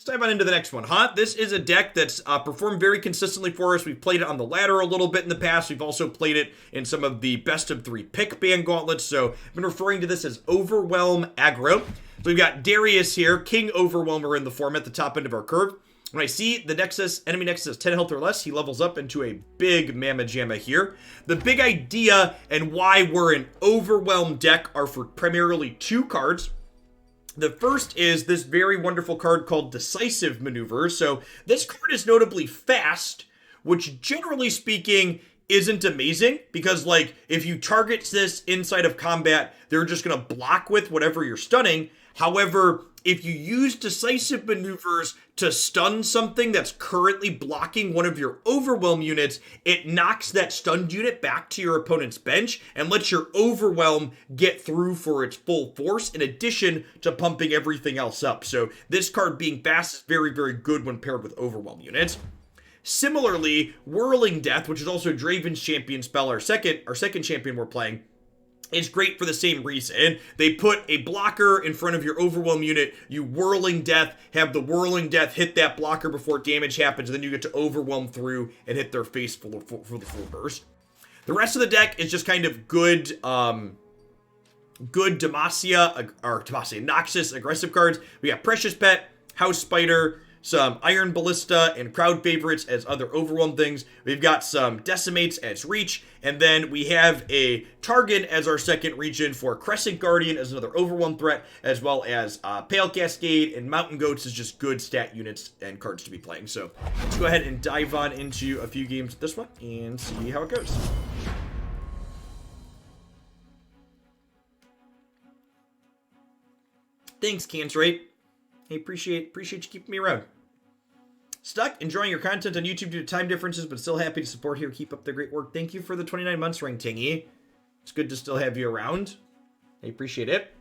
Let's dive on into the next one, huh? This is a deck that's performed very consistently for us. We've played it on the ladder a little bit in the past. We've also played it in some of the best of 3 pick ban gauntlets. So I've been referring to this as Overwhelm aggro. So we've got Darius here, King Overwhelmer in the form at the top end of our curve. When I see the enemy Nexus has 10 health or less, he levels up into a big Mamma Jamma here. The big idea and why we're an Overwhelm deck are for primarily 2 cards. The first is this very wonderful card called Decisive Maneuver. So this card is notably fast, which generally speaking isn't amazing because, like, if you target this inside of combat, they're just going to block with whatever you're stunning. However, if you use Decisive Maneuvers to stun something that's currently blocking one of your Overwhelm units, it knocks that stunned unit back to your opponent's bench and lets your Overwhelm get through for its full force, in addition to pumping everything else up. So this card being fast is very, very good when paired with Overwhelm units. Similarly, Whirling Death, which is also Draven's champion spell, our second champion we're playing, is great for the same reason. They put a blocker in front of your Overwhelm unit, you Whirling Death, have the Whirling Death hit that blocker before damage happens, and then you get to Overwhelm through and hit their face for the full burst. The rest of the deck is just kind of good Demacia, Noxus, aggressive cards. We got Precious Pet, House Spider, some Iron Ballista, and crowd favorites as other Overwhelm things. We've got some Decimates as reach, and then we have a Targon as our second region for Crescent Guardian as another Overwhelm threat, as well as Pale Cascade and Mountain Goats is just good stat units and cards to be playing. So let's go ahead and dive on into a few games with this one and see how it goes. Thanks, Cantrate. Hey, appreciate you keeping me around. Stuck? Enjoying your content on YouTube due to time differences, but still happy to support here. Keep up the great work. Thank you for the 29 months ring, Tingy. It's good to still have you around. I appreciate it.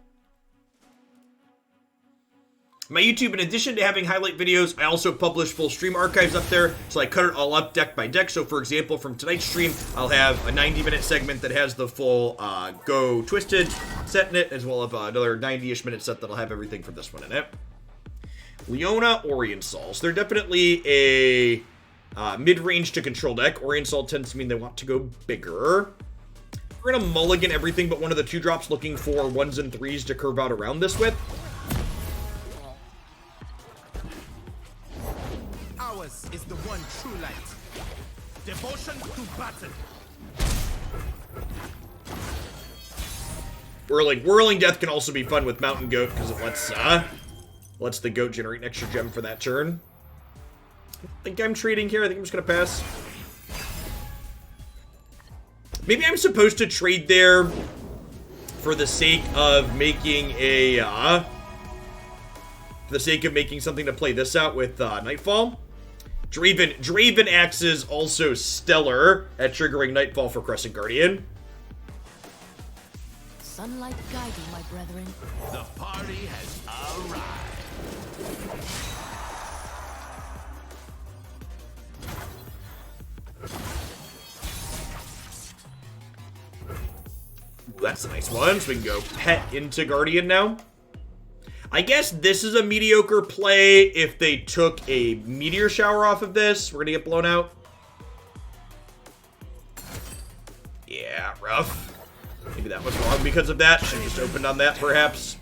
My YouTube, in addition to having highlight videos, I also publish full stream archives up there, so I cut it all up deck by deck. So, for example, from tonight's stream, I'll have a 90-minute segment that has the full Go Twisted set in it, as well as another 90-ish minute set that'll have everything from this one in it. Leona, Oriensols. They're definitely a mid-range to control deck. Oriensol tends to mean they want to go bigger. We're going to mulligan everything but one of the 2-drops, looking for 1s and 3s to curve out around this with. Ours is the one true light. Devotion to battle. Whirling Death can also be fun with Mountain Goat because it lets the goat generate an extra gem for that turn. I think I'm trading here. I think I'm just going to pass. Maybe I'm supposed to trade there for the sake of making something to play this out with Nightfall. Draven Axe is also stellar at triggering Nightfall for Crescent Guardian. Sunlight guide you, my brethren. The party has arrived. Ooh, that's a nice one. So we can go pet into Guardian now. I guess this is a mediocre play if they took a Meteor Shower off of this. We're going to get blown out. Yeah, rough. Maybe that was wrong because of that. Should have just opened on that, perhaps.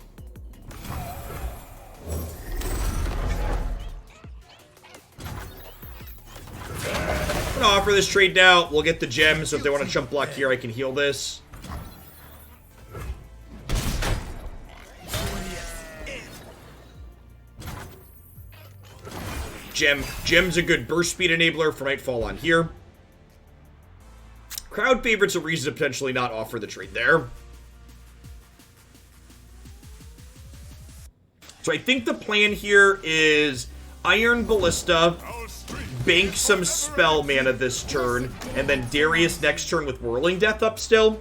I'm going to offer this trade now. We'll get the gem, so if they want to chump block here, I can heal this. Gem's a good burst speed enabler for Nightfall on here. Crowd favorite's a reason to potentially not offer the trade there. So I think the plan here is Iron Ballista, bank some spell mana this turn, and then Darius next turn with Whirling Death up still.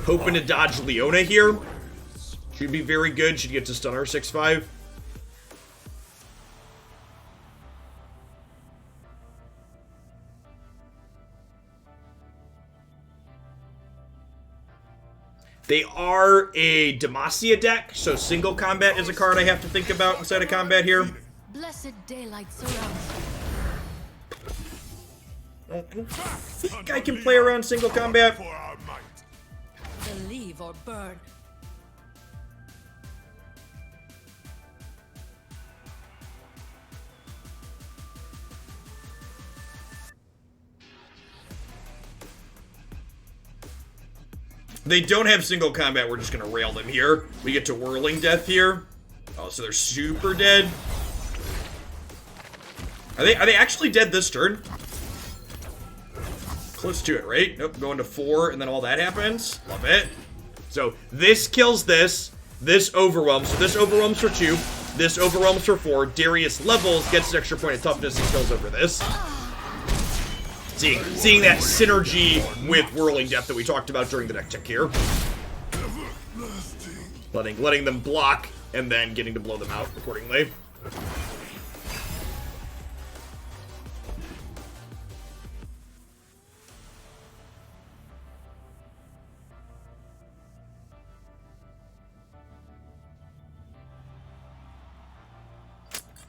Hoping to dodge Leona here. Should be very good. Should get to stun our 6/5. They are a Demacia deck, so single combat is a card I have to think about inside of combat here. Blessed daylight surrounds I don't think I can play around single combat. you. Believe or burn. They don't have single combat. We're just going to rail them here. We get to Whirling Death here. Oh, so they're super dead. Are they actually dead this turn? Close to it, right? Nope, going to 4, and then all that happens. Love it. So this kills this. This overwhelms. So this overwhelms for 2. This overwhelms for 4. Darius levels, gets an extra point of toughness, and kills over this. Seeing that synergy with Whirling Death that we talked about during the deck check here. Letting them block, and then getting to blow them out accordingly.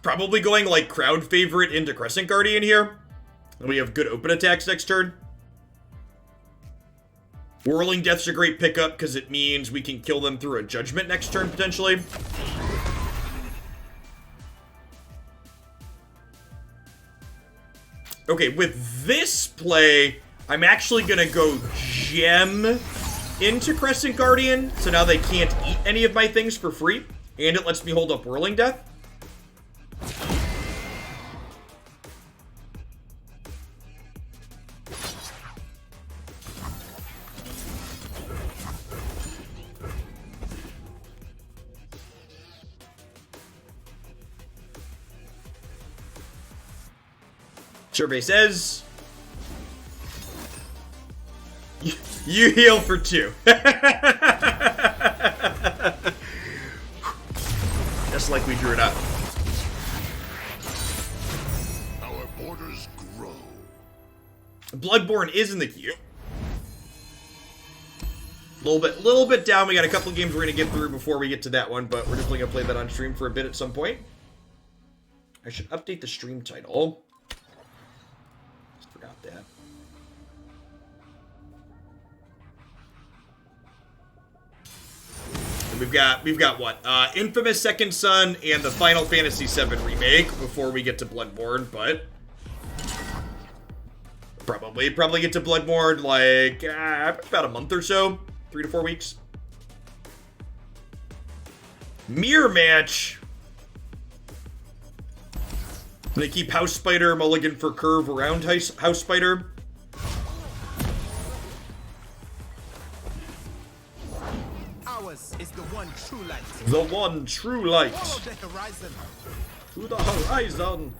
Probably going like crowd favorite into Crescent Guardian here. And we have good open attacks next turn. Whirling Death's a great pickup because it means we can kill them through a Judgment next turn, potentially. Okay, with this play, I'm actually going to go Gem into Crescent Guardian, so now they can't eat any of my things for free, and it lets me hold up Whirling Death. Survey says you heal for 2. Just like we drew it up. Our borders grow. Bloodborne is in the queue. Little bit down. We got a couple of games we're gonna get through before we get to that one, but we're definitely gonna play that on stream for a bit at some point. I should update the stream title. Forgot that. And we've got what? Infamous Second Son and the Final Fantasy VII remake before we get to Bloodborne, but probably get to Bloodborne like about a month or so, 3 to 4 weeks. Mirror match. They keep House Spider, mulligan for curve around House Spider. Ours is the one true light. The one true light. Follow the horizon. To the horizon.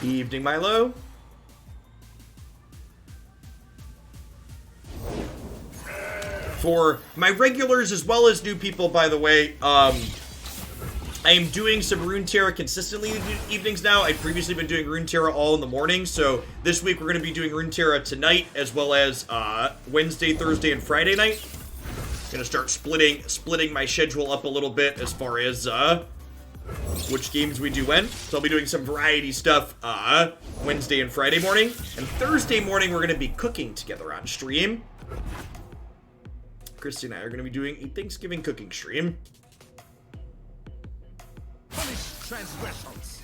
Evening, Milo. For my regulars as well as new people, by the way, I am doing some Runeterra consistently in the evenings now. I've previously been doing Runeterra all in the morning, so this week we're going to be doing Runeterra tonight as well as Wednesday, Thursday, and Friday night. Gonna start splitting my schedule up a little bit as far as which games we do when. So I'll be doing some variety stuff Wednesday and Friday morning, and Thursday morning we're going to be cooking together on stream. Christy and I are going to be doing a Thanksgiving cooking stream. Punish transgressions.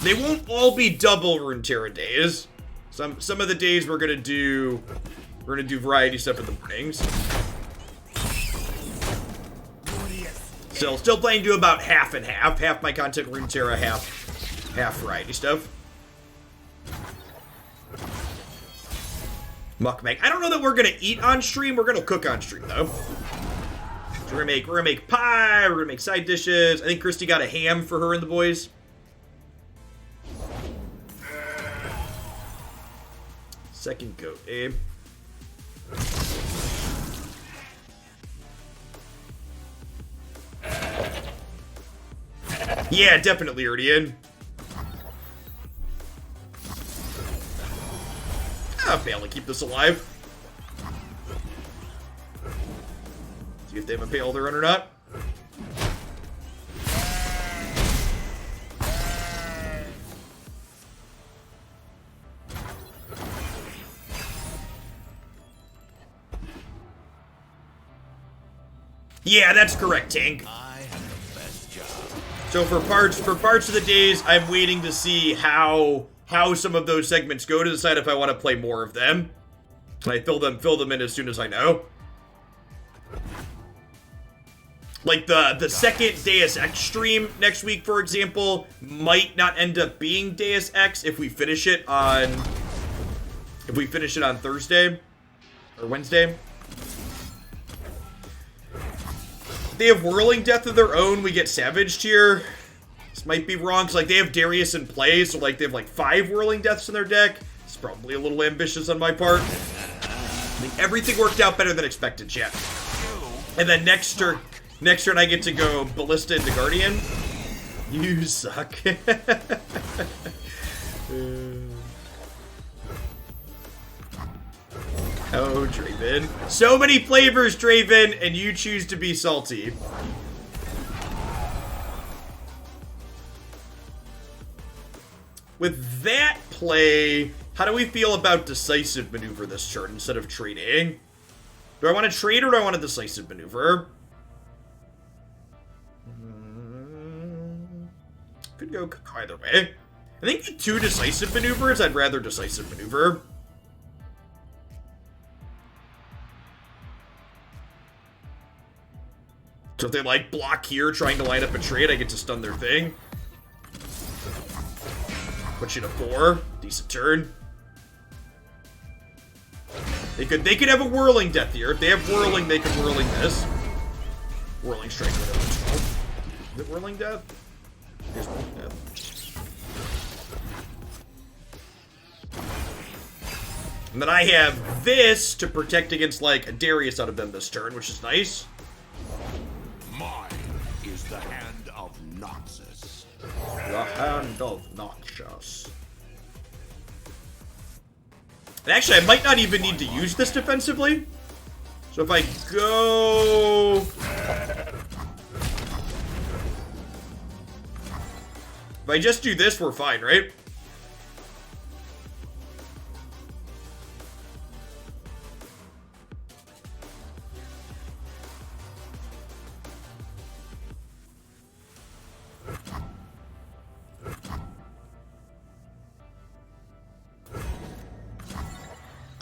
They won't all be double Runeterra days. Some of the days we're gonna do variety stuff in the mornings. Still planning to do about half and half. Half my content Runeterra, half variety stuff. Mukbang. I don't know that we're gonna eat on stream. We're gonna cook on stream though. So we're gonna make pie. We're gonna make side dishes. I think Christy got a ham for her and the boys. Second goat, Abe. Yeah, definitely, Erdian. I'll fail to keep this alive. See if they have a pale to run or not. Yeah, that's correct, Tank. I have the best job. So for parts of the days, I'm waiting to see how some of those segments go to decide if I want to play more of them. And I fill them in as soon as I know. Like the second Deus Ex stream next week, for example, might not end up being Deus Ex if we finish it on Thursday or Wednesday. They have Whirling Death of their own. We get Savaged here. This might be wrong, because like they have Darius in play, so like they have like 5 Whirling Deaths in their deck. It's probably a little ambitious on my part. I think everything worked out better than expected, chat. And then next turn I get to go Ballista into Guardian. You suck. Oh, Draven. So many flavors, Draven, and you choose to be salty. With that play, how do we feel about decisive maneuver this turn instead of trading? Do I want to trade or do I want a decisive maneuver? Could go either way. I think the 2 decisive maneuvers, I'd rather decisive maneuver. So if they like block here trying to line up a trade, I get to stun their thing. Put you to 4. Decent turn. They could have a Whirling Death here. If they have Whirling, they could Whirling this. Whirling Strike, whatever it's called. Is it Whirling Death? Here's Whirling Death. And then I have this to protect against like a Darius out of them this turn, which is nice. Mine is the hand of Noxus. The hand of Noxus. And actually, I might not even need to use this defensively. So if I go... If I just do this, we're fine, right?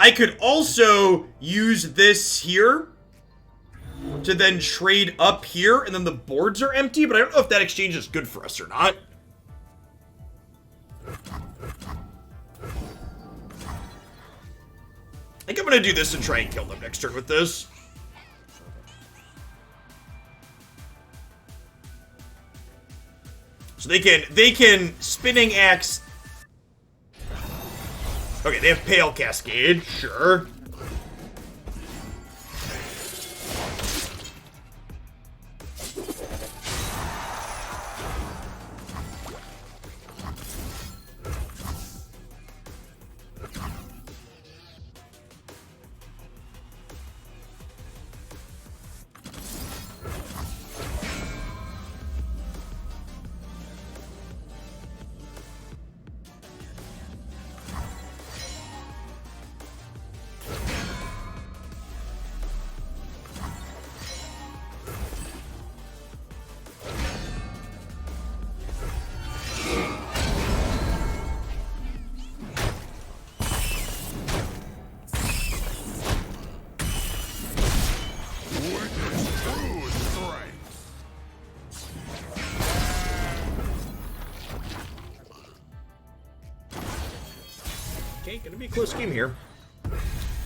I could also use this here to then trade up here, and then the boards are empty, but I don't know if that exchange is good for us or not. I think I'm going to do this and try and kill them next turn with this. So they can Spinning Axe. Okay, they have Pale Cascade, sure. Okay, gonna be a close game here.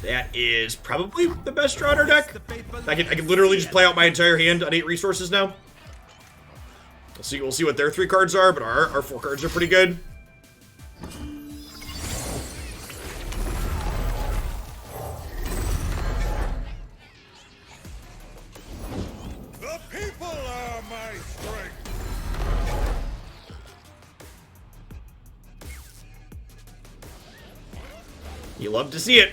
That is probably the best draw in our deck. I can literally just play out my entire hand on 8 resources now. We'll see what their 3 cards are, but our 4 cards are pretty good. The people are my strength. You love to see it.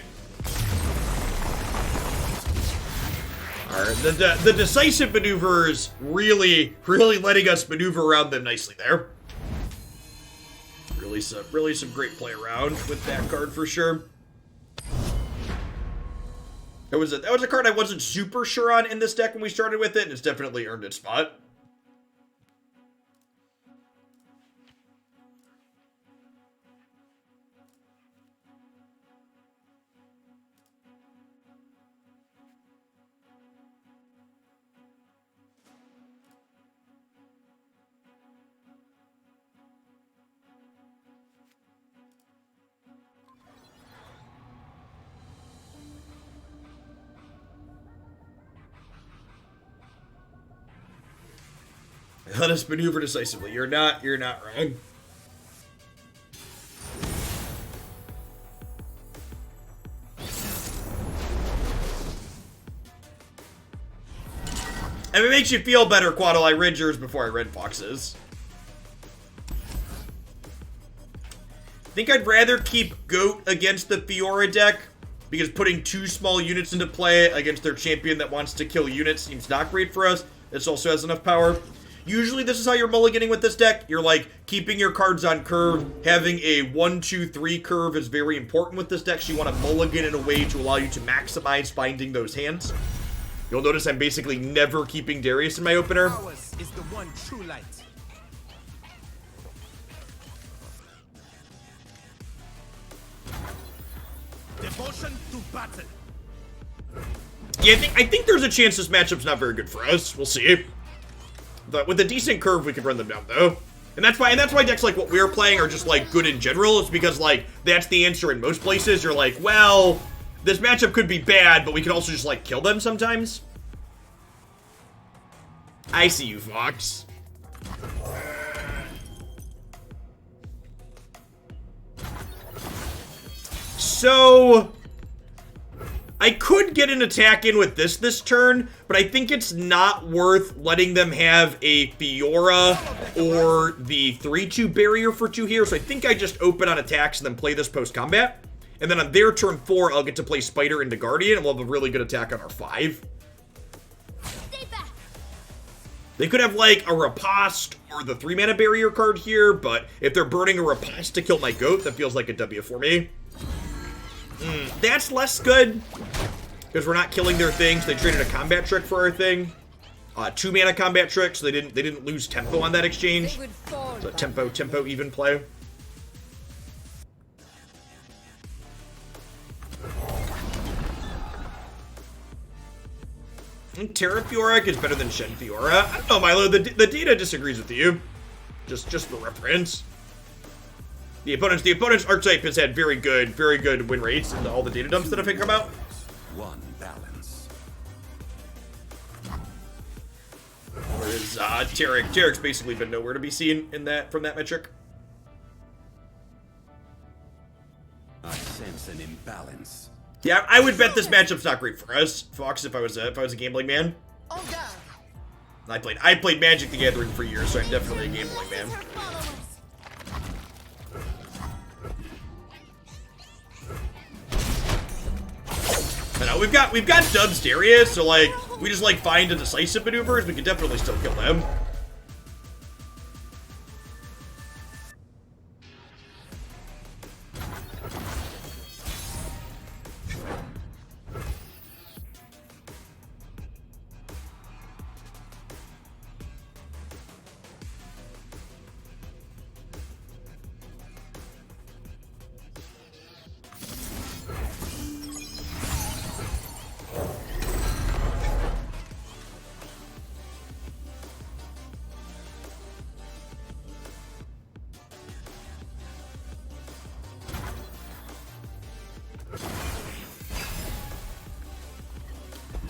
Alright, the decisive maneuvers really letting us maneuver around them nicely there. Really some great play around with that card for sure. That was a card I wasn't super sure on in this deck when we started with it, and it's definitely earned its spot. Let us maneuver decisively. You're not wrong. And it makes you feel better, Quaddle. I read yours before I read Fox's. I think I'd rather keep Goat against the Fiora deck, because putting 2 small units into play against their champion that wants to kill units seems not great for us. This also has enough power. Usually this is how you're mulliganing with this deck. You're like keeping your cards on curve. Having a 1, 2, 3 curve is very important with this deck. So you want to mulligan in a way to allow you to maximize finding those hands. You'll notice I'm basically never keeping Darius in my opener. Ours is the one true light. Devotion to battle. Yeah, I think there's a chance this matchup's not very good for us. We'll see. But with a decent curve, we can run them down, though. And that's why decks like what we're playing are just, like, good in general. It's because, like, that's the answer in most places. You're like, well, this matchup could be bad, but we can also just, like, kill them sometimes. I see you, Fox. So I could get an attack in with this turn, but I think it's not worth letting them have a Fiora or the 3-2 barrier for 2 here. So I think I just open on attacks and then play this post-combat. And then on their turn 4, I'll get to play Spider into Guardian, and we'll have a really good attack on our 5. They could have, like, a Riposte or the 3-mana barrier card here, but if they're burning a Riposte to kill my Goat, that feels like a W for me. That's less good, because we're not killing their things. They traded a combat trick for our thing. 2-mana combat trick, so they didn't lose tempo on that exchange. So tempo even play. Terra Fiora is better than Shen Fiora. I don't know, Milo. The data disagrees with you. Just for reference. The opponent's archetype has had very good win rates in all the data dumps that have come out. One balance. Whereas Tarik? Tarik's basically been nowhere to be seen in from that metric. I sense an imbalance. Yeah, I would bet this matchup's not great for us, Fox. If I was a gambling man. I played Magic the Gathering for years, so I'm definitely a gambling man. I know we've got Dubs Darius, so like we just like find a decisive maneuvers, we can definitely still kill them.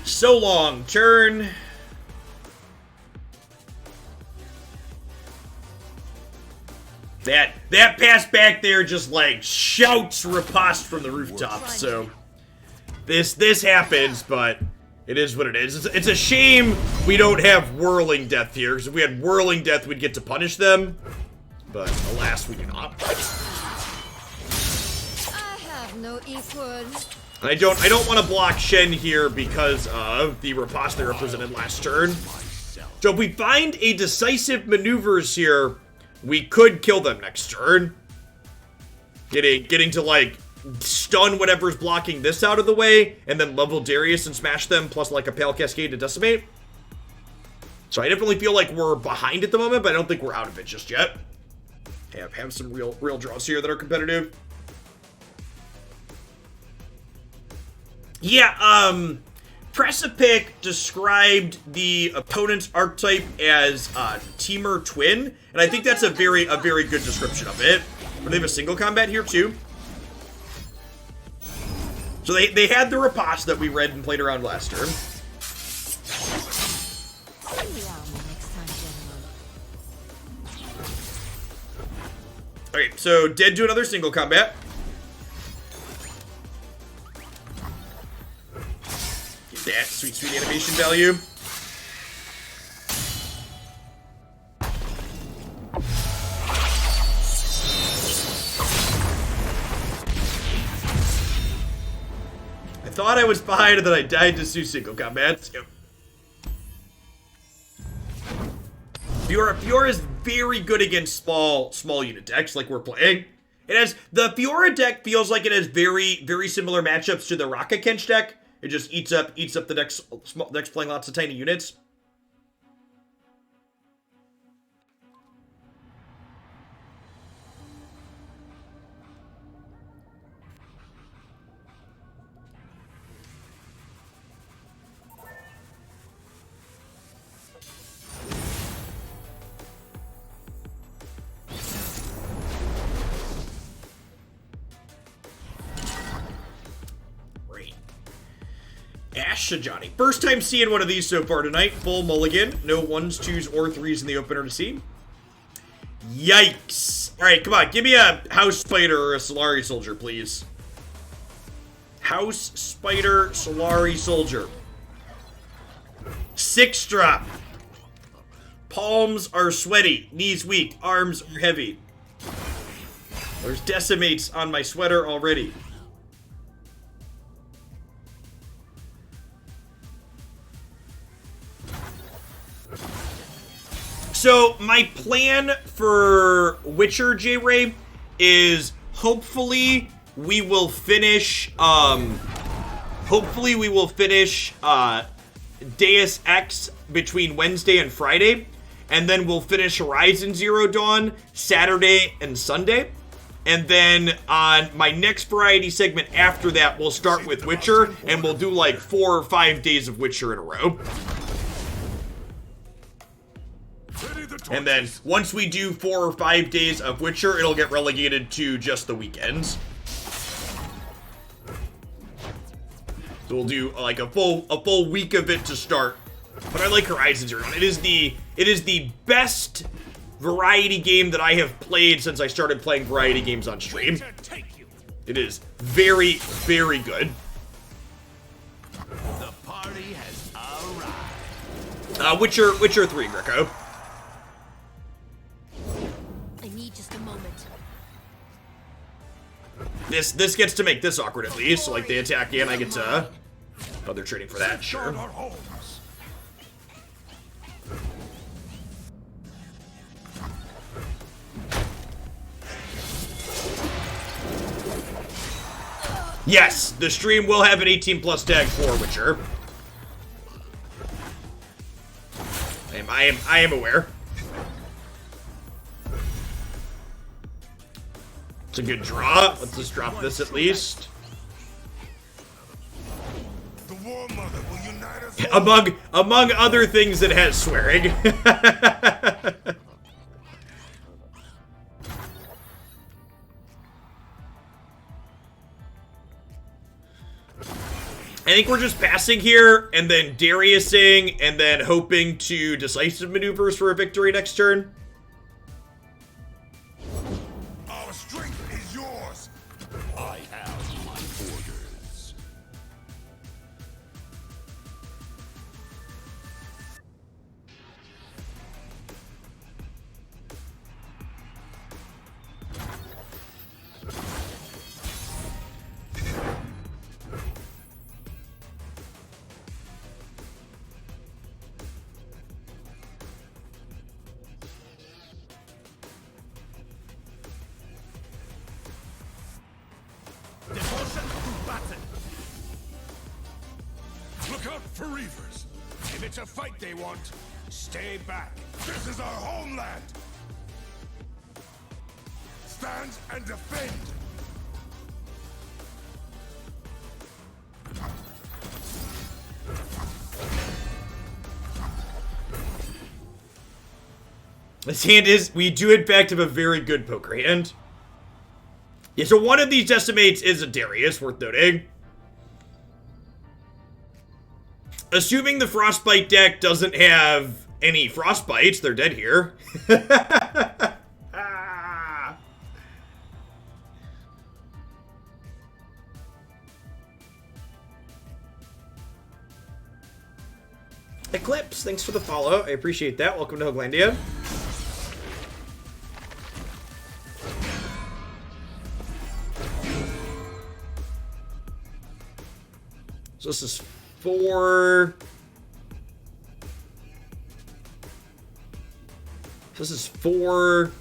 So long, turn. That pass back there just like shouts riposte from the rooftop. So this happens, but it is what it is. It's a shame we don't have Whirling Death here, because if we had Whirling Death, we'd get to punish them. But alas, we do not. I have have no equal. And I don't want to block Shen here because of the riposte they represented last turn. So if we find a decisive maneuvers here, we could kill them next turn. Getting to, like, stun whatever's blocking this out of the way, and then level Darius and smash them, plus, like, a Pale Cascade to decimate. So I definitely feel like we're behind at the moment, but I don't think we're out of it just yet. Have some real draws here that are competitive. Yeah, Precipic described the opponent's archetype as Teamer Twin, and I think that's a very good description of it. But they have a single combat here too. So they had the riposte that we read and played around last turn. Okay, so dead to another single combat. Get that sweet animation value. I thought I was behind and then I died to two single combats. Yep. Fiora is very good against small unit decks like we're playing. The Fiora deck feels like it has very similar matchups to the Raka Kench deck. It just eats up the decks playing lots of tiny units. Johnny. First time seeing one of these so far tonight. Full mulligan. No 1s, 2s, or 3s in the opener to see. Yikes. Alright, come on. Give me a House Spider or a Solari Soldier, please. House Spider, Solari Soldier. 6-drop. Palms are sweaty. Knees weak. Arms are heavy. There's decimates on my sweater already. So, my plan for Witcher, J-Ray, is hopefully we will finish, Deus Ex between Wednesday and Friday, and then we'll finish Horizon Zero Dawn Saturday and Sunday, and then on my next variety segment after that, we'll start with Witcher, and we'll do like 4 or 5 days of Witcher in a row. And then, once we do 4 or 5 days of Witcher, it'll get relegated to just the weekends. So we'll do like a full week of it to start. But I like Horizon Zero Dawn. It is the best variety game that I have played since I started playing variety games on stream. It is very good. The party has arrived. Witcher 3, Greco. This gets to make this awkward at least, so like they attack in, I get to... Oh, they're trading for that, sure. Yes, the stream will have an 18+ tag for Witcher. I am aware. It's a good draw. Let's just drop this at least. The War Mother will unite us. Among other things, it has swearing. I think we're just passing here, and then Dariusing, and then hoping to decisive maneuvers for a victory next turn. Our strength is yours. I have my orders. pattern. Look out for reavers. If it's a fight they want, stay back. This is our homeland. Stand and defend. This hand is, we do in fact have a very good poker hand. Yeah, so one of these decimates is a Darius, worth noting. Assuming the Frostbite deck doesn't have any Frostbites, they're dead here. Eclipse, thanks for the follow. I appreciate that. Welcome to Hoaglandia. So this is 4. This is 4,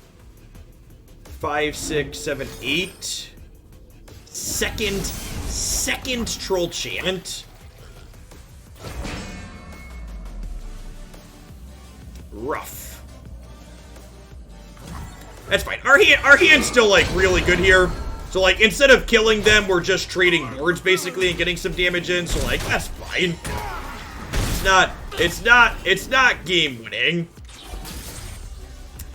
5, 6, 7, 8. Second Troll Chant. Rough. That's fine. Our hand's still, like, really good here. So, like, instead of killing them, we're just trading boards, basically, and getting some damage in. So, like, that's fine. It's not game-winning.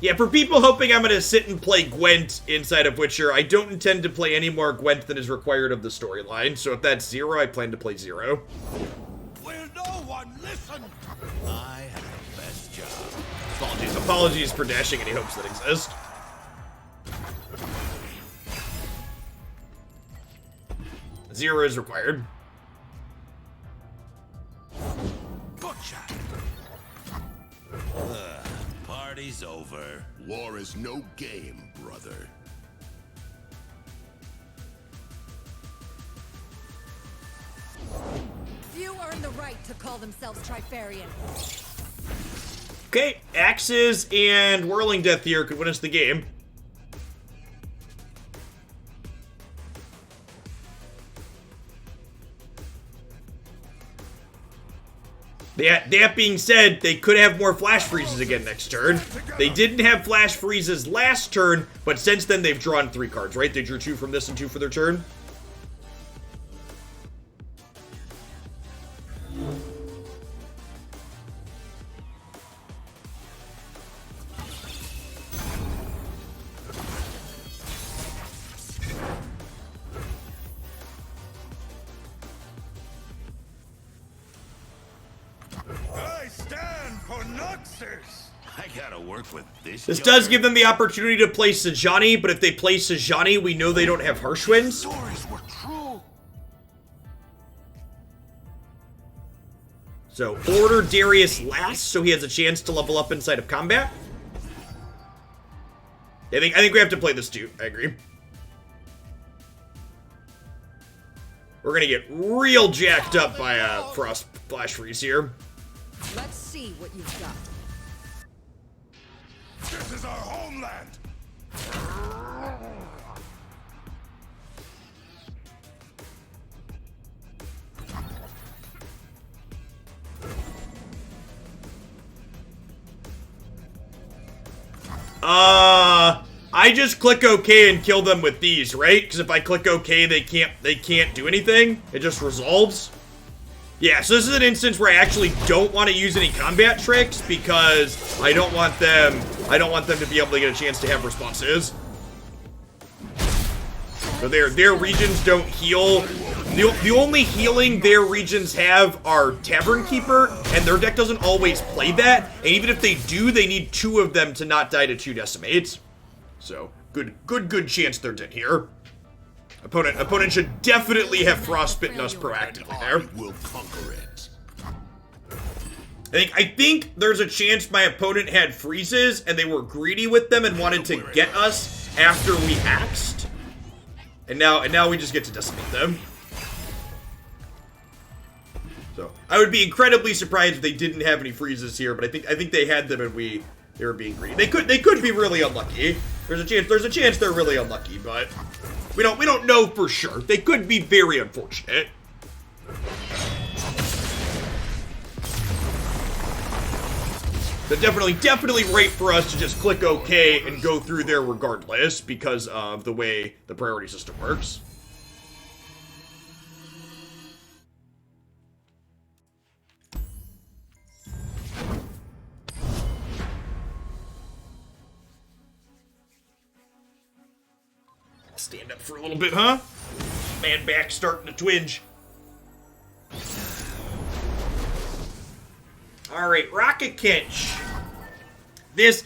Yeah, for people hoping I'm gonna sit and play Gwent inside of Witcher, I don't intend to play any more Gwent than is required of the storyline. So if that's 0, I plan to play 0. Will no one listen? I have the best job. Apologies for dashing any hopes that exist. Zero is required. Butcher. Party's over. War is no game, brother. Few earn the right to call themselves Trifarian. Okay, Axes and Whirling Death here could win us the game. That being said, they could have more flash freezes again next turn. They didn't have flash freezes last turn, but since then they've drawn 3 cards, right? They drew 2 from this and 2 for their turn. I stand for Noxus. I gotta work with this. This does give them the opportunity to play Sejani, but if they play Sejani, we know they don't have Harsh Winds. Stories were true. So, order Darius last so he has a chance to level up inside of combat. I think we have to play this too. I agree. We're gonna get real jacked up by a Frost Flash Freeze here. Let's see what you've got. This is our homeland. I just click OK and kill them with these, right? Because if I click OK, they can't do anything. It just resolves. Yeah, so this is an instance where I actually don't want to use any combat tricks because I don't want them to be able to get a chance to have responses. So their regions don't heal. The only healing their regions have are Tavern Keeper, and their deck doesn't always play that. And even if they do, they need 2 of them to not die to 2 decimates. So good chance they're dead here. Opponent should definitely have frostbitten us proactively there. We'll conquer it. I think there's a chance my opponent had freezes and they were greedy with them and wanted to get us after we axed. And now we just get to decimate them. So I would be incredibly surprised if they didn't have any freezes here, but I think they had them and they were being greedy. They could be really unlucky. There's a chance they're really unlucky, but We don't know for sure. They could be very unfortunate. But definitely right for us to just click OK and go through there regardless because of the way the priority system works. Stand up for a little bit, huh? Man back starting to twinge. Alright, Rocket Kinch. This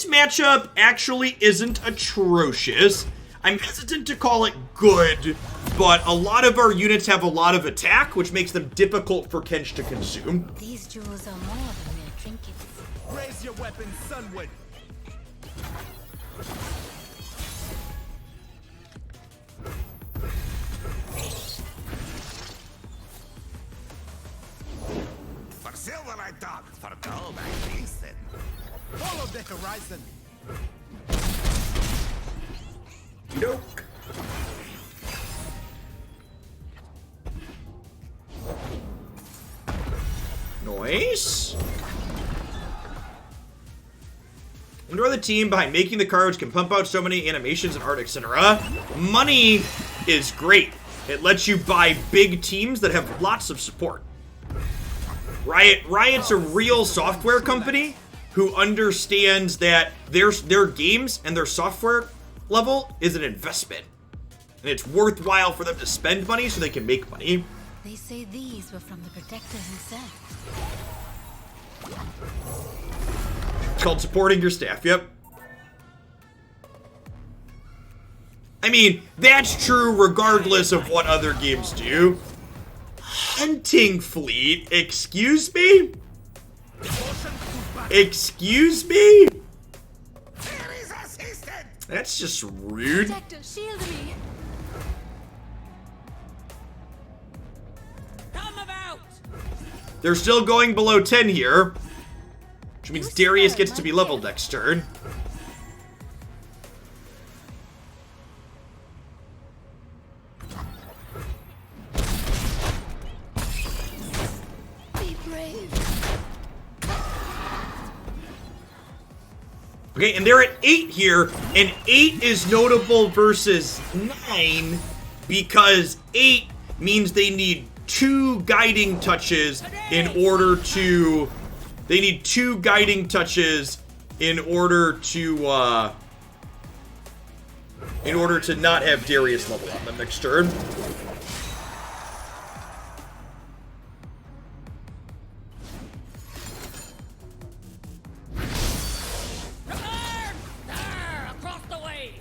matchup actually isn't atrocious. I'm hesitant to call it good, but a lot of our units have a lot of attack, which makes them difficult for Kinch to consume. These jewels are more than mere trinkets. Raise your weapon, Sunwood. For silver I thought, for gold I feasted. Follow the horizon. Nope. Nice. Enjoy the team behind making the cards can pump out so many animations and art, etc. Money is great. It lets you buy big teams that have lots of support. Riot's a real software company who understands that their games and their software level is an investment. And it's worthwhile for them to spend money so they can make money. They say these were from the Protector himself. It's called supporting your staff, yep. I mean, that's true regardless of what other games do. Hunting fleet? Excuse me? Excuse me? That's just rude. Protector, shield me. Come about! They're still going below 10 here, which means Darius gets to be leveled next turn. Be brave. Okay, and they're at 8 here, and 8 is notable versus 9 because 8 means they need 2 guiding touches in order to... They need 2 guiding touches in order to not have Darius level on them next turn. Across the way!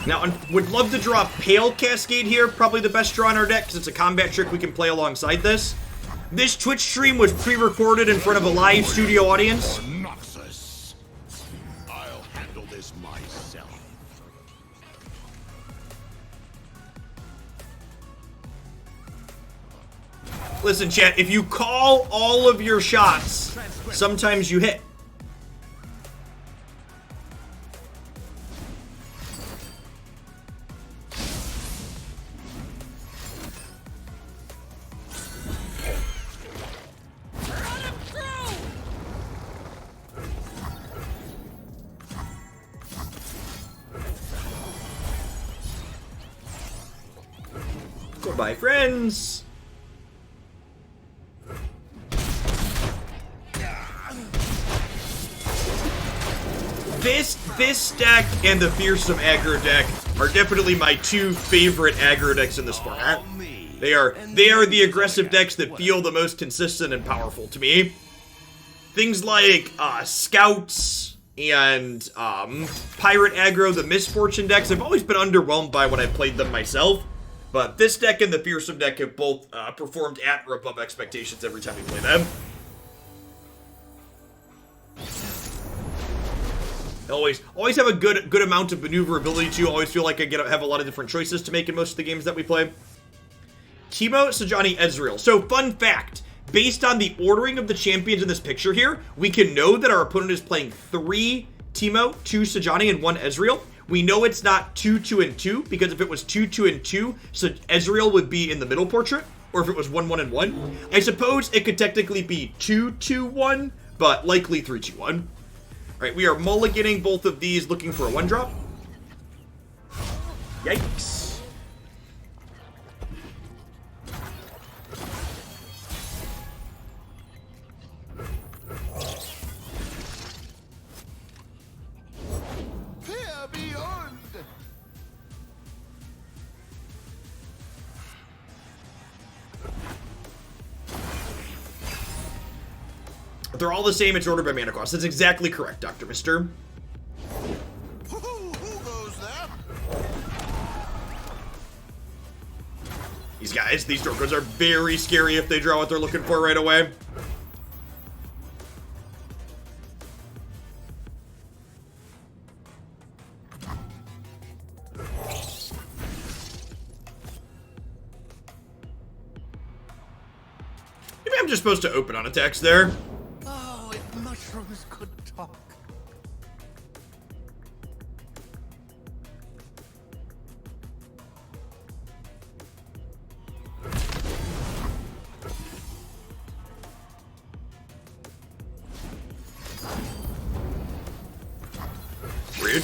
Now, I would love to draw Pale Cascade here, probably the best draw in our deck, because it's a combat trick we can play alongside this. This Twitch stream was pre-recorded in front of a live studio audience. Noxus. I'll handle this myself. Listen, chat, if you call all of your shots, sometimes you hit. Goodbye, friends. This deck and the Fearsome aggro deck are definitely my 2 favorite aggro decks in this format. They are the aggressive decks that feel the most consistent and powerful to me. Things like Scouts and Pirate aggro, the Misfortune decks, I've always been underwhelmed by when I played them myself. But this deck and the Fearsome deck have both performed at or above expectations every time we play them. Always have a good amount of maneuverability too. Always feel like I have a lot of different choices to make in most of the games that we play. Teemo, Sejuani, Ezreal. So fun fact, based on the ordering of the champions in this picture here, we can know that our opponent is playing 3 Teemo, 2 Sejuani, and 1 Ezreal. We know it's not 2, 2, and 2, because if it was 2, 2, and 2, so Ezreal would be in the middle portrait, or if it was 1, 1, and 1. I suppose it could technically be 2, 2, 1, but likely 3, 2, 1. Alright, we are mulliganing both of these, looking for a 1-drop. Yikes. They're all the same, it's ordered by mana cost. That's exactly correct, Dr. Mister. Who goes there? These guys, these Dorkos are very scary if they draw what they're looking for right away. Maybe I'm just supposed to open on attacks there. Oh, if mushrooms could talk. Rude.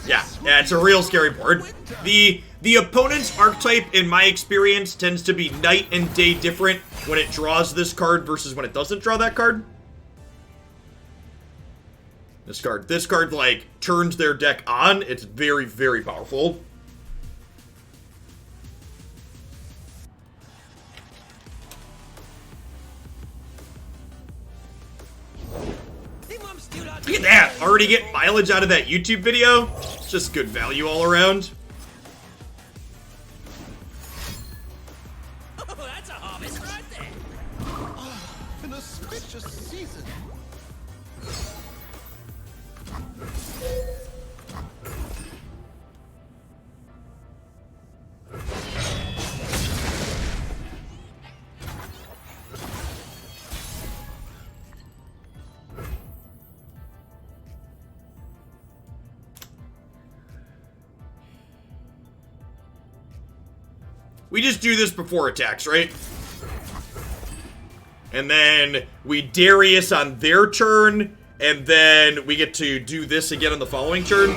Yeah, it's a real scary board. The opponent's archetype, in my experience, tends to be night and day different when it draws this card versus when it doesn't draw that card. This card, like, turns their deck on. It's very, very powerful. Look at that! Already get mileage out of that YouTube video. It's just good value all around. Oh, that's a harvest right there. An auspicious season. We just do this before attacks, right? And then we Darius on their turn, and then we get to do this again on the following turn.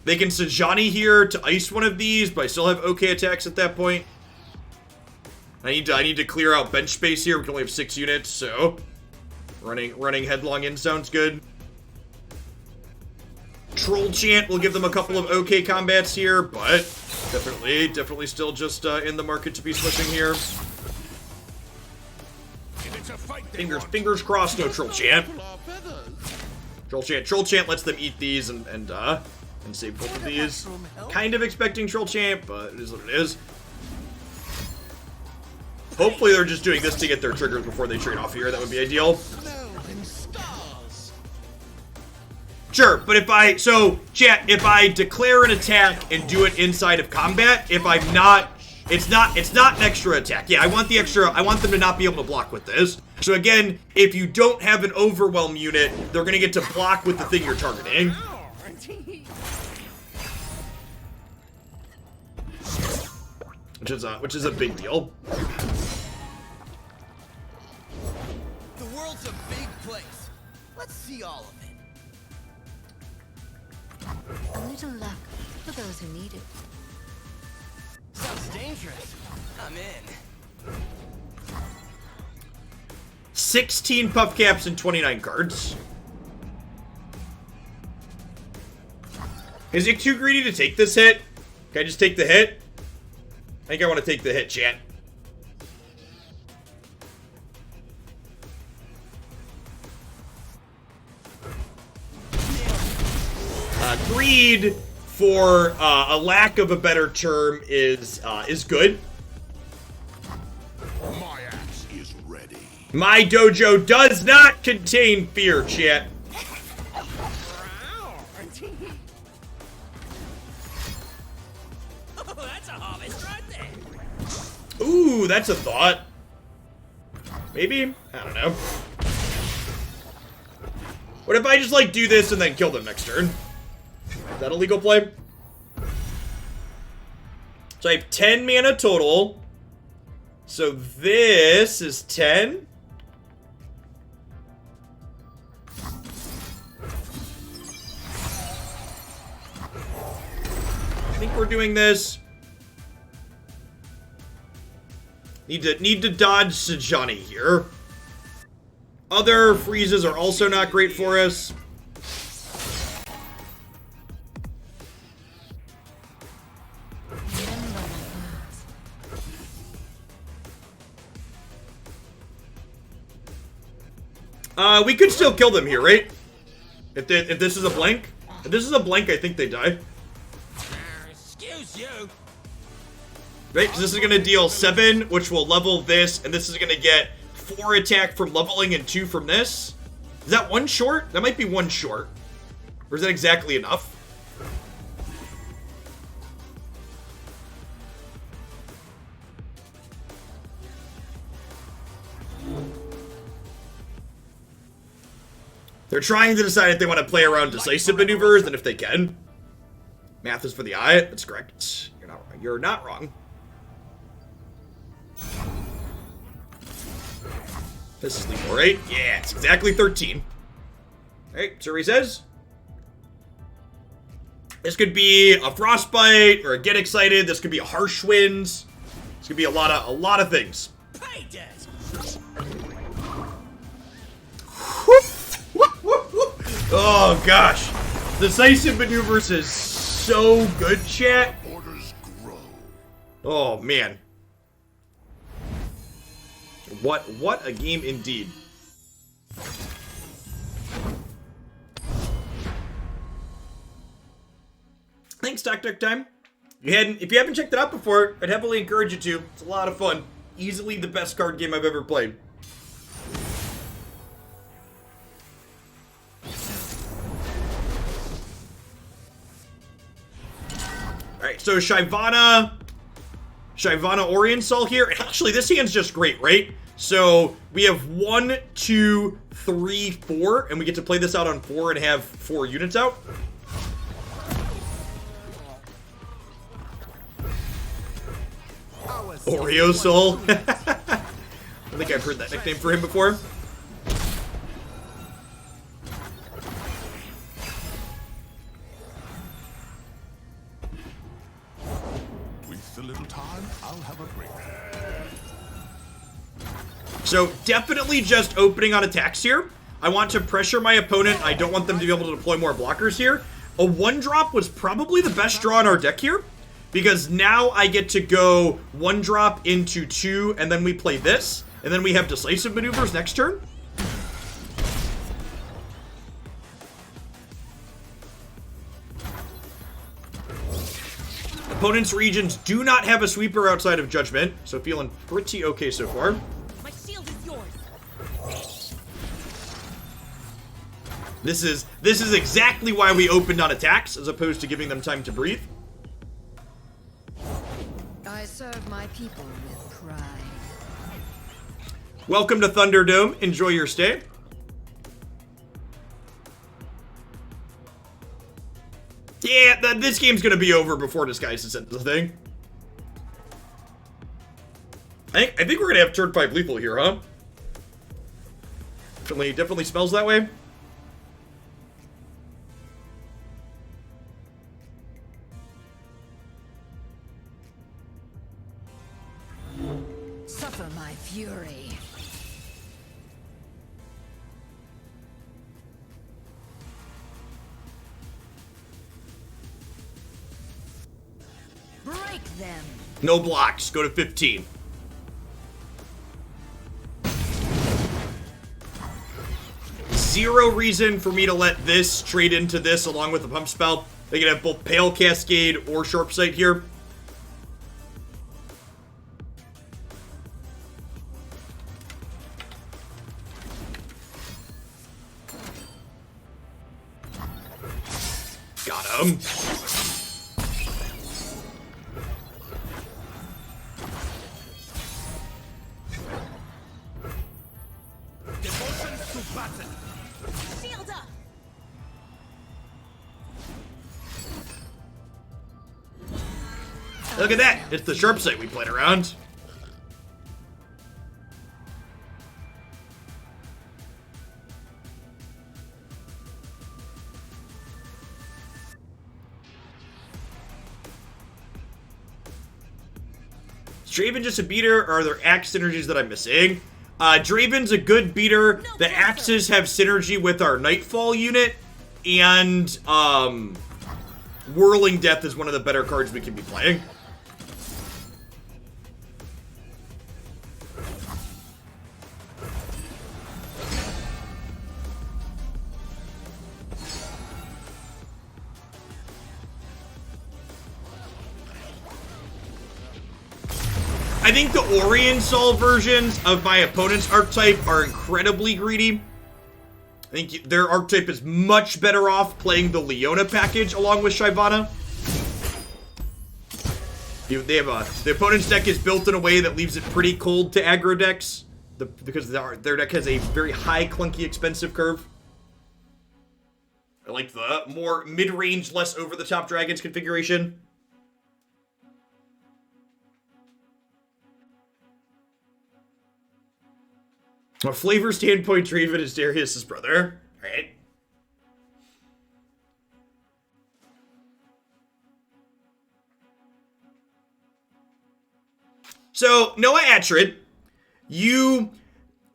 They can Sejuani here to ice one of these, but I still have okay attacks at that point. I need to clear out bench space here. We can only have 6 units, so running headlong in sounds good. Troll Chant will give them a couple of okay combats here, but definitely still just in the market to be switching here. Fingers crossed, no Troll Chant. Troll Chant lets them eat these and save both of these. Kind of expecting Troll Chant, but it is what it is. Hopefully they're just doing this to get their triggers before they trade off here. That would be ideal. Sure, but if I declare an attack and do it inside of combat, if I'm not, it's not an extra attack. Yeah, I want them to not be able to block with this. So again, if you don't have an Overwhelm unit, they're gonna get to block with the thing you're targeting. Which is a big deal. The world's a big place. Let's see all of it. A little luck for those who need it. Sounds dangerous. I'm in. 16 puff caps and 29 cards. Is it too greedy to take this hit? Can I just take the hit? I think I want to take the hit, chat. Greed, for a lack of a better term, is good. My axe is ready. My dojo does not contain fear, chat. Oh, that's a harvest right there. Ooh, that's a thought. Maybe? I don't know. What if I just, like, do this and then kill them next turn? Is that a legal play? So I have 10 mana total. So this is 10. I think we're doing this. Need to dodge Sejani here. Other freezes are also not great for us. We could still kill them here, right? If this is a blank. If this is a blank, I think they die. Excuse you. Right, because this is going to deal 7, which will level this, and this is going to get 4 attack from leveling and 2 from this. Is that 1 short? That might be 1 short. Or is that exactly enough? They're trying to decide if they want to play around decisive maneuvers, and if they can. Math is for the eye. That's correct. You're not wrong. This is legal, right? Yeah, it's exactly 13. Alright, so he says. This could be a Frostbite or a Get Excited. This could be a Harsh Winds. This could be a lot of things. Pay debt. Oh gosh. Decisive maneuvers is so good, chat. Orders grow. Oh man. What a game indeed. Thanks, Tactic Time. If you haven't checked it out before, I'd heavily encourage you to. It's a lot of fun. Easily the best card game I've ever played. Alright, so Shyvana Oriensol here. And actually, this hand's just great, right? So we have 1, 2, 3, 4, and we get to play this out on 4 and have 4 units out. Oreo Soul. I think I've heard that nickname for him before. With a little time, I'll have a break. So definitely just opening on attacks here. I want to pressure my opponent. I don't want them to be able to deploy more blockers here. A 1-drop was probably the best draw in our deck here, because now I get to go 1-drop into 2, and then we play this, and then we have decisive maneuvers next turn. Opponent's regions do not have a sweeper outside of Judgment, so feeling pretty okay so far. My shield is yours. This is exactly why we opened on attacks, as opposed to giving them time to breathe. I serve my people with pride. Welcome to Thunderdome. Enjoy your stay. Yeah, this game's gonna be over before Disguise is sent to the thing. I think we're gonna have turn 5 lethal here, huh? Definitely smells that way. Suffer my fury. Break them. No blocks. Go to 15. Zero reason for me to let this trade into this along with the pump spell. They can have both Pale Cascade or Sharp Sight here. them. Devotion to battle. Shield up. Look at that! It's the sharp sight we played around. Is Draven just a beater, or are there axe synergies that I'm missing? Draven's a good beater. The axes have synergy with our Nightfall unit, and Whirling Death is one of the better cards we can be playing. I think the Oriensol versions of my opponent's archetype are incredibly greedy. I think their archetype is much better off playing the Leona package along with Shyvana. The opponent's deck is built in a way that leaves it pretty cold to aggro decks, because their deck has a very high, clunky, expensive curve. I like the more mid-range, less over-the-top dragons configuration. From a flavor standpoint, Draven is Darius' brother. Alright. So, Noah Atrid, you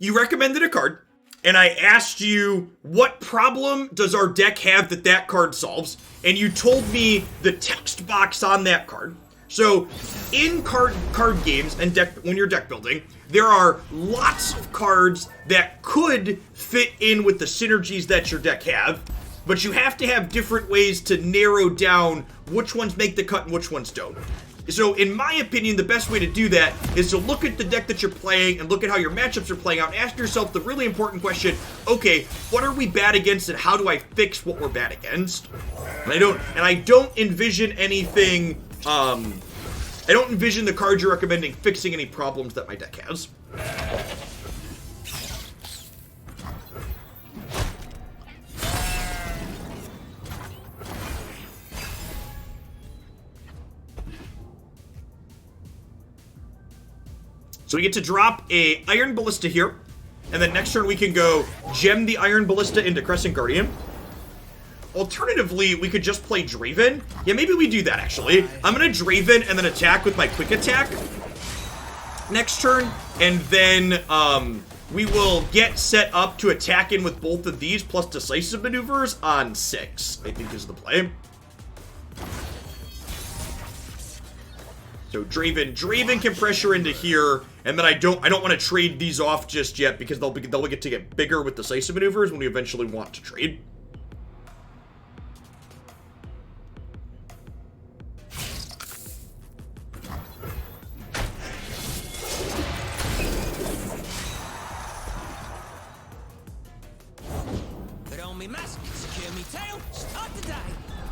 recommended a card, and I asked you, what problem does our deck have that card solves? And you told me the text box on that card. So, in card games and when you're deck building, there are lots of cards that could fit in with the synergies that your deck have, but you have to have different ways to narrow down which ones make the cut and which ones don't. So, in my opinion, the best way to do that is to look at the deck that you're playing and look at how your matchups are playing out and ask yourself the really important question, okay, what are we bad against and how do I fix what we're bad against? And I don't envision anything, I don't envision the cards you're recommending fixing any problems that my deck has. So we get to drop a Iron Ballista here, and then next turn we can go gem the Iron Ballista into Crescent Guardian. Alternatively, we could just play Draven. Yeah, maybe we do that, actually. I'm gonna Draven and then attack with my quick attack next turn, and then we will get set up to attack in with both of these plus decisive maneuvers on 6, I think is the play. So Draven can pressure into here, and then I don't want to trade these off just yet because they'll get to get bigger with decisive maneuvers when we eventually want to trade.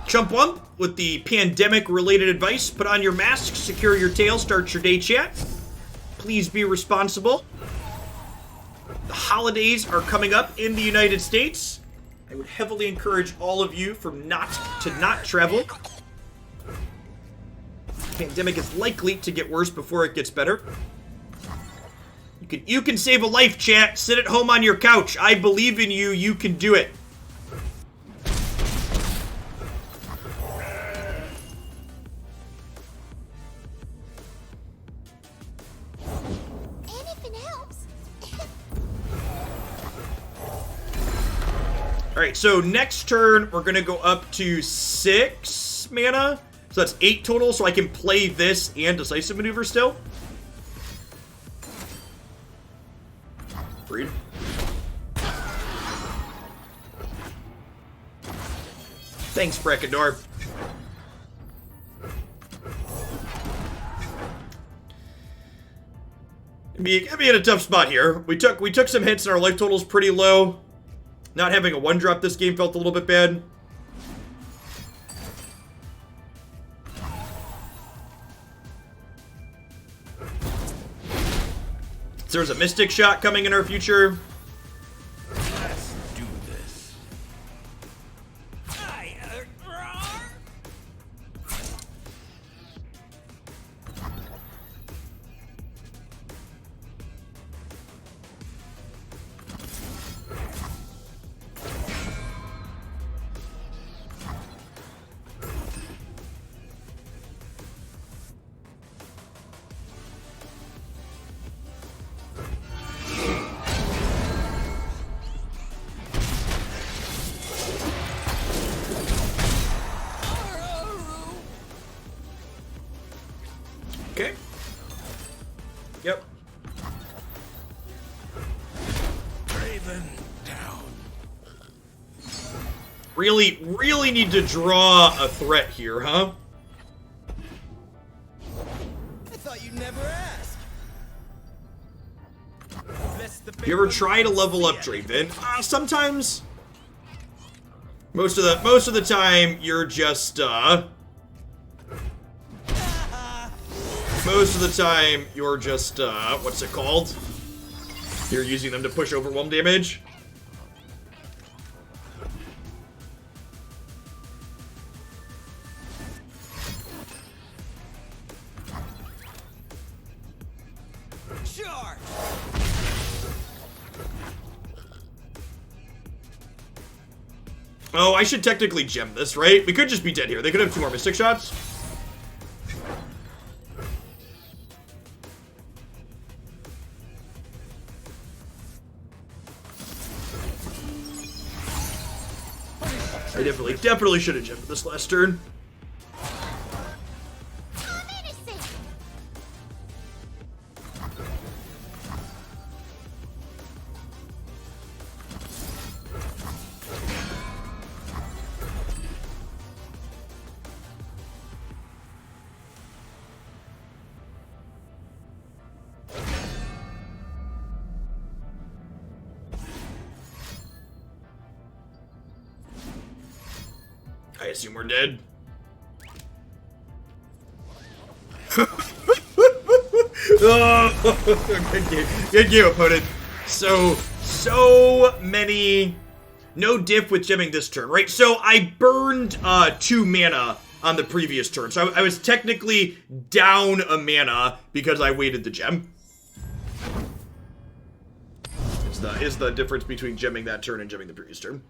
Chump Wump with the pandemic-related advice. Put on your mask, secure your tail, start your day chat. Please be responsible. The holidays are coming up in the United States. I would heavily encourage all of you to not travel. The pandemic is likely to get worse before it gets better. You can save a life, chat. Sit at home on your couch. I believe in you. You can do it. Alright, so next turn, we're going to go up to 6 mana. So that's 8 total, so I can play this and Decisive Maneuver still. Freed. Thanks, Brekador. Gonna be in a tough spot here. We took some hits and our life total's pretty low. Not having a 1-drop this game felt a little bit bad. So there's a Mystic Shot coming in our future. Let's do this. Okay. Yep. Draven down. Really need to draw a threat here, huh? I thought you'd never ask. You ever try to level up Draven? Sometimes. Most of the time, you're just most of the time, you're just what's it called? You're using them to push overwhelm damage. Charge! Oh, I should technically gem this, right? We could just be dead here. They could have 2 more Mystic Shots. I definitely should have gemmed this last turn. I assume we're dead. Oh, good game, opponent. So many. No diff with gemming this turn, right? So I burned 2 mana on the previous turn. So I was technically down a mana because I waited the gem. Is the difference between gemming that turn and gemming the previous turn.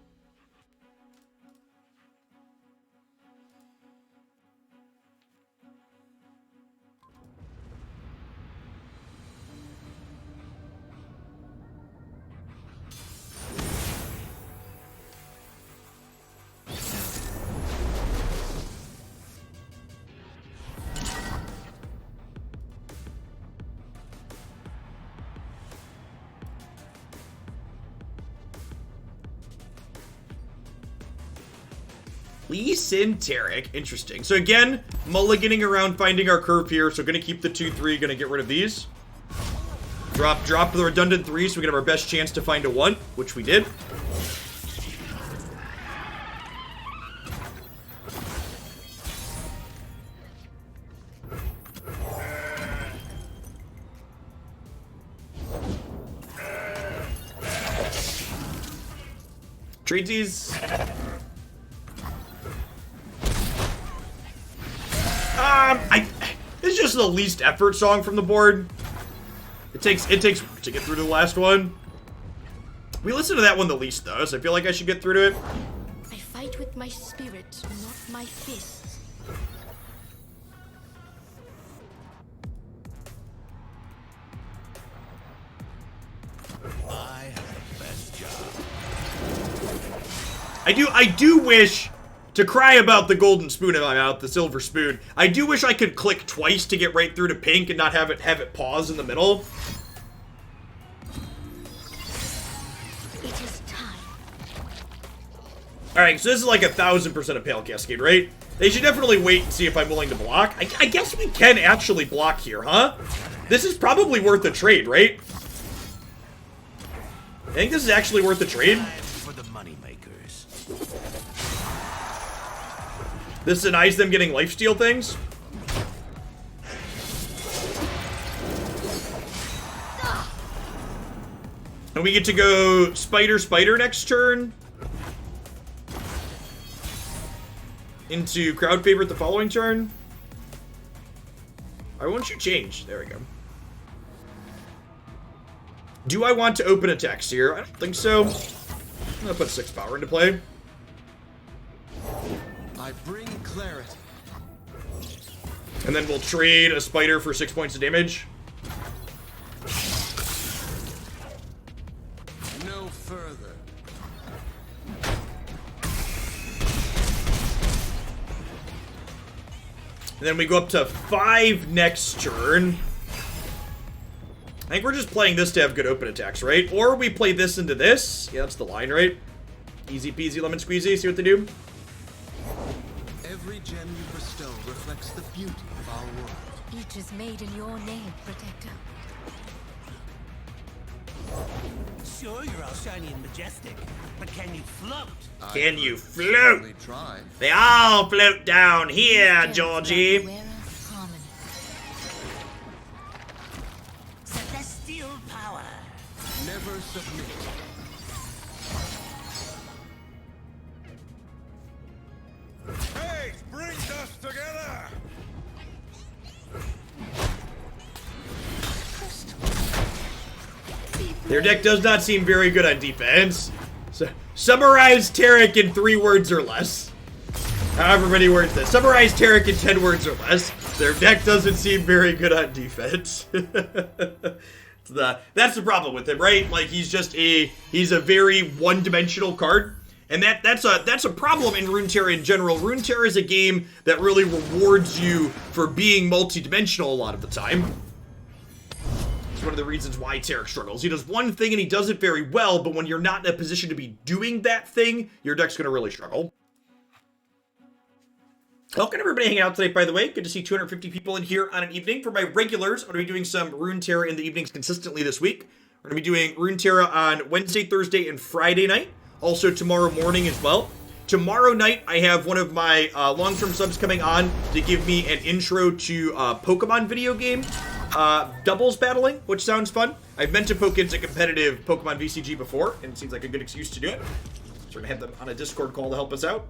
Lee Sin Tarik. Interesting. So again, mulliganing around, finding our curve here. So gonna keep the 2-3, gonna get rid of these. Drop the redundant 3 so we can have our best chance to find a 1, which we did. Tradesies. It's just the least effort song from the board. It takes work to get through to the last one. We listened to that one the least though, so I feel like I should get through to it. I fight with my spirit, not my fists. I have the best job. I do wish, to cry about the golden spoon in my mouth, the silver spoon, I do wish I could click twice to get right through to pink and not have it pause in the middle. It is time. Alright, so this is like 1000% a Pale Cascade, right? They should definitely wait and see if I'm willing to block. I guess we can actually block here, huh? This is probably worth a trade, right? I think this is actually worth a trade. For the moneymakers. This denies them getting lifesteal things. And we get to go Spider next turn. Into Crowd Favorite the following turn. Why won't you change? There we go. Do I want to open a text here? I don't think so. I'm gonna put 6 power into play. I bring clarity. And then we'll trade a Spider for 6 points of damage. No further. And then we go up to 5 next turn. I think we're just playing this to have good open attacks, right? Or we play this into this. Yeah, that's the line, right? Easy peasy lemon squeezy. See what they do? Every gem you bestow reflects the beauty of our world. Each is made in your name, Protector. Sure, you're all shiny and majestic, but can you float? Can you float? Certainly try. They all float down here, Against Georgie. the wearer of harmony. Celestial power. Never submit. Hate brings us together! Their deck does not seem very good on defense. So, summarize Tarik in 3 words or less. However many words that. Summarize Tarik in 10 words or less. Their deck doesn't seem very good on defense. That's the problem with him, right? Like, he's a very one-dimensional card. And that's a problem in Runeterra in general. Runeterra is a game that really rewards you for being multi-dimensional a lot of the time. It's one of the reasons why Tarik struggles. He does one thing and he does it very well, but when you're not in a position to be doing that thing, your deck's going to really struggle. Welcome everybody hanging out today, by the way. Good to see 250 people in here on an evening. For my regulars, I'm going to be doing some Runeterra in the evenings consistently this week. We're going to be doing Runeterra on Wednesday, Thursday, and Friday night. Also tomorrow morning as well. Tomorrow night, I have one of my long-term subs coming on to give me an intro to Pokemon video game. Doubles battling, which sounds fun. I've meant to poke into competitive Pokemon VCG before, and it seems like a good excuse to do it. So we're gonna have them on a Discord call to help us out.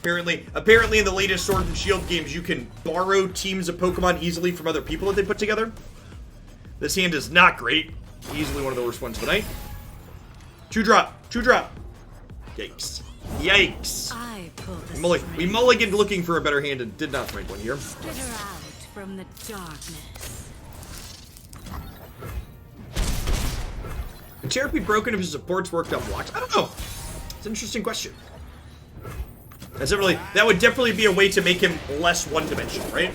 Apparently in the latest Sword and Shield games, you can borrow teams of Pokemon easily from other people that they put together. This hand is not great. Easily one of the worst ones tonight. 2-drop. Yikes. I pulled the We mulliganed looking for a better hand and did not find one here. Split her out from the darkness. Can Tarik be broken if his supports worked on blocks? I don't know. It's an interesting question. That would definitely be a way to make him less one-dimensional, right?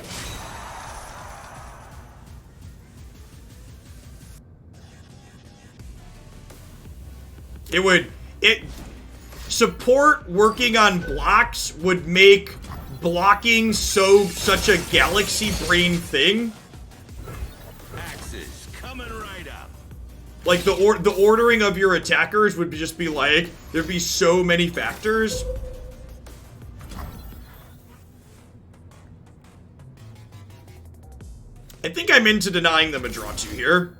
Support working on blocks would make blocking such a galaxy brain thing. Axes coming right up. Like the ordering of your attackers would just be like, there'd be so many factors. I think I'm into denying them a draw 2 here.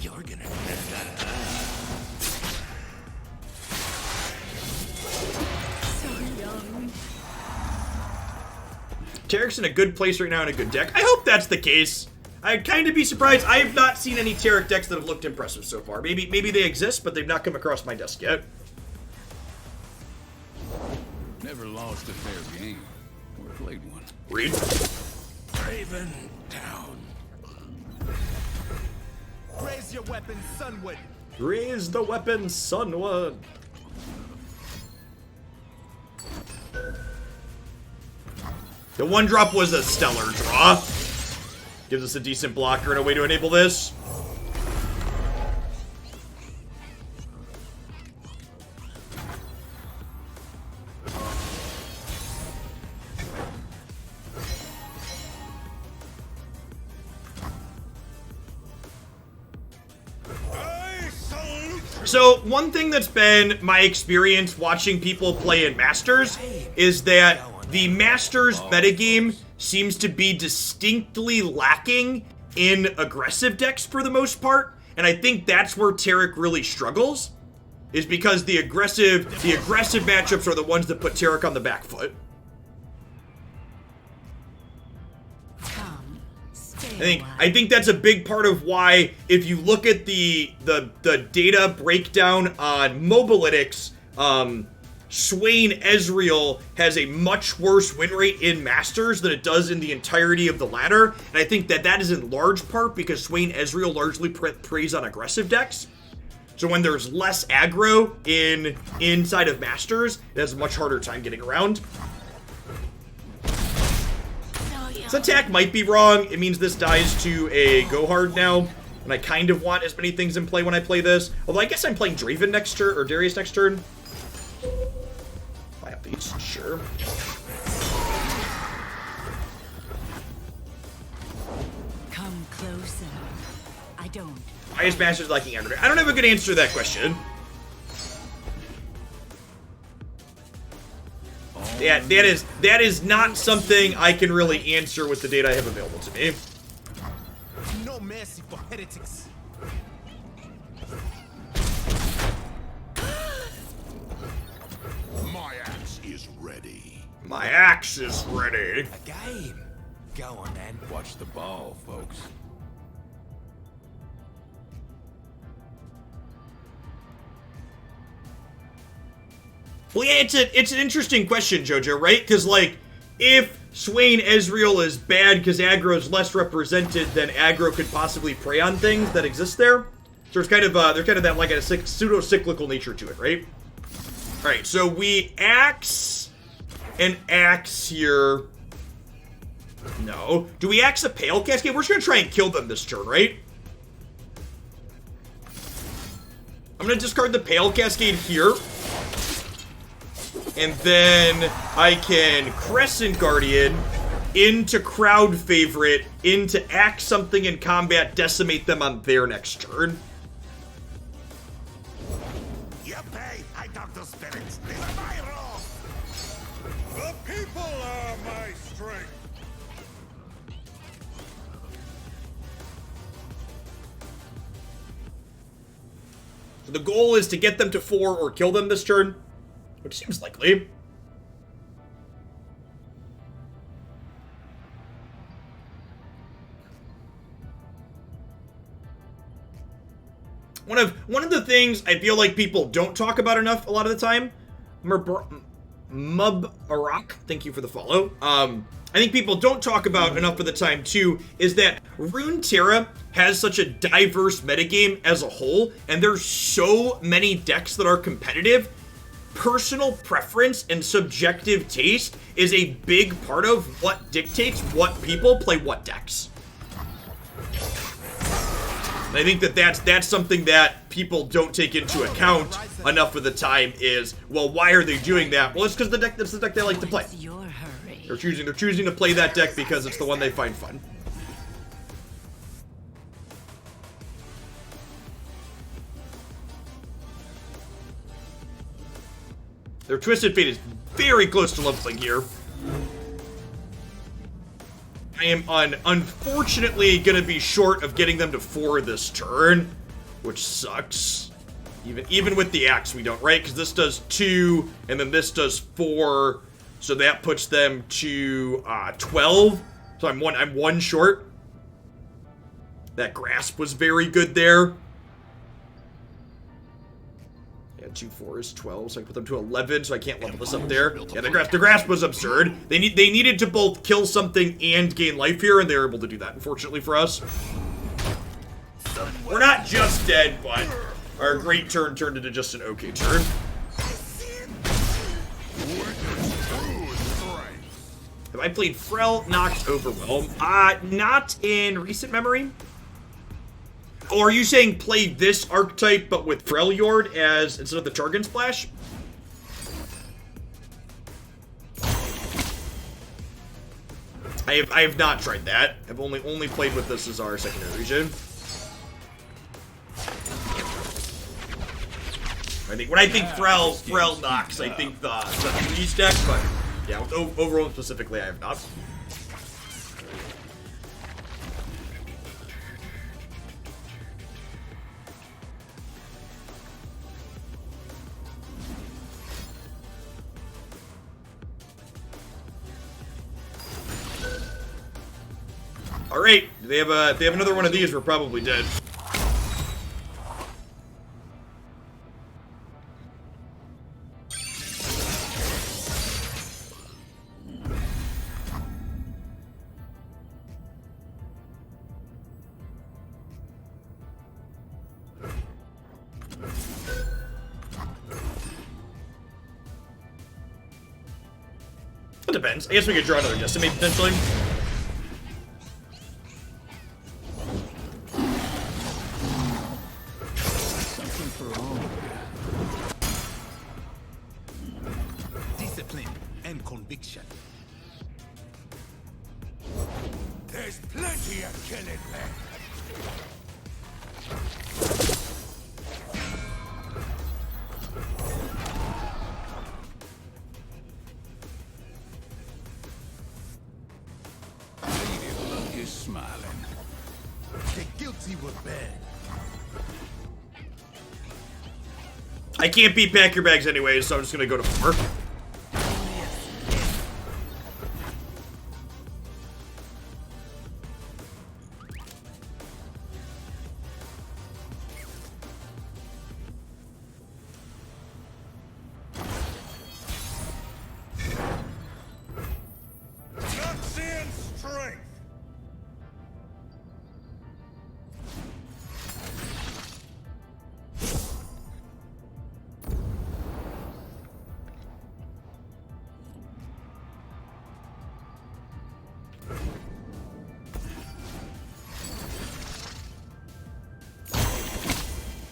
You're gonna So young. Tarik's in a good place right now in a good deck. I hope that's the case. I'd kind of be surprised. I have not seen any Tarik decks that have looked impressive so far. Maybe they exist, but they've not come across my desk yet. Never lost a fair game, or played one. Read. Draven down. Raise your weapon, Sunwood. Raise the weapon, Sunwood. The 1-drop was a stellar draw. Gives us a decent blocker and a way to enable this. So, one thing that's been my experience watching people play in Masters is that the Masters metagame seems to be distinctly lacking in aggressive decks for the most part. And I think that's where Tarik really struggles, is because the aggressive matchups are the ones that put Tarik on the back foot. I think that's a big part of why, if you look at the data breakdown on Mobalytics, Swain Ezreal has a much worse win rate in Masters than it does in the entirety of the ladder. And I think that is in large part because Swain Ezreal largely preys on aggressive decks. So when there's less aggro inside of Masters, it has a much harder time getting around. This attack might be wrong. It means this dies to a go hard now. And I kind of want as many things in play when I play this. Although I guess I'm playing Draven next turn, or Darius next turn. I have these, sure. Come closer. I don't. Why is Masters lacking aggro? I don't have a good answer to that question. Yeah, that is not something I can really answer with the data I have available to me. No mercy for heretics. My axe is ready. My axe is ready. A game. Go on then. Watch the ball, folks. Well, yeah, it's an interesting question, Jojo, right? Because, like, if Swain Ezreal is bad because aggro is less represented, then aggro could possibly prey on things that exist there. So there's kind of that, like, a pseudo-cyclical nature to it, right? Alright, so we axe an axe here. No. Do we axe a Pale Cascade? We're just gonna try and kill them this turn, right? I'm gonna discard the Pale Cascade here. And then I can Crescent Guardian into Crowd Favorite, into axe something in combat, decimate them on their next turn. You pay, I talk to spirits. These are my rules. The people are my strength. So the goal is to get them to 4 or kill them this turn, which seems likely. One of the things I feel like people don't talk about enough a lot of the time, Mub-Arak, thank you for the follow. I think people don't talk about enough of the time too, is that Runeterra has such a diverse metagame as a whole, and there's so many decks that are competitive. Personal preference and subjective taste is a big part of what dictates what people play what decks. And I think that's something that people don't take into account enough of the time is, well, why are they doing that? Well, it's because that's the deck they like to play. What's your hurry? They're choosing to play that deck because it's the one they find fun. Their Twisted Fate is very close to leveling here. I am unfortunately going to be short of getting them to 4 this turn, which sucks. Even with the axe, we don't, right? Because this does 2, and then this does 4, so that puts them to 12. So I'm one short. That grasp was very good there. Yeah, 2 4s, 12, so I put them to 11, so I can't level this up there. Yeah, the grasp was absurd. They needed to both kill something and gain life here, and they were able to do that, unfortunately for us. We're not just dead, but our great turn turned into just an okay turn. Have I played Frel, Nox, Overwhelm? Not in recent memory. Or are you saying play this archetype, but with Freljord as instead of the Targon Splash? I have not tried that. I've only played with this as our secondary region. When I think Frel Nox, I think the Freeze deck, but yeah, with Overwhelm specifically, I have not. All right, if they have another one of these, we're probably dead. It depends. I guess we could draw another Decimate potentially. Something for all. Discipline and conviction. There's plenty of killing left. Smiling. The guilty were bad. I can't beat Pack Your Bags anyways, so I'm just gonna go to 4. Not seeing strength.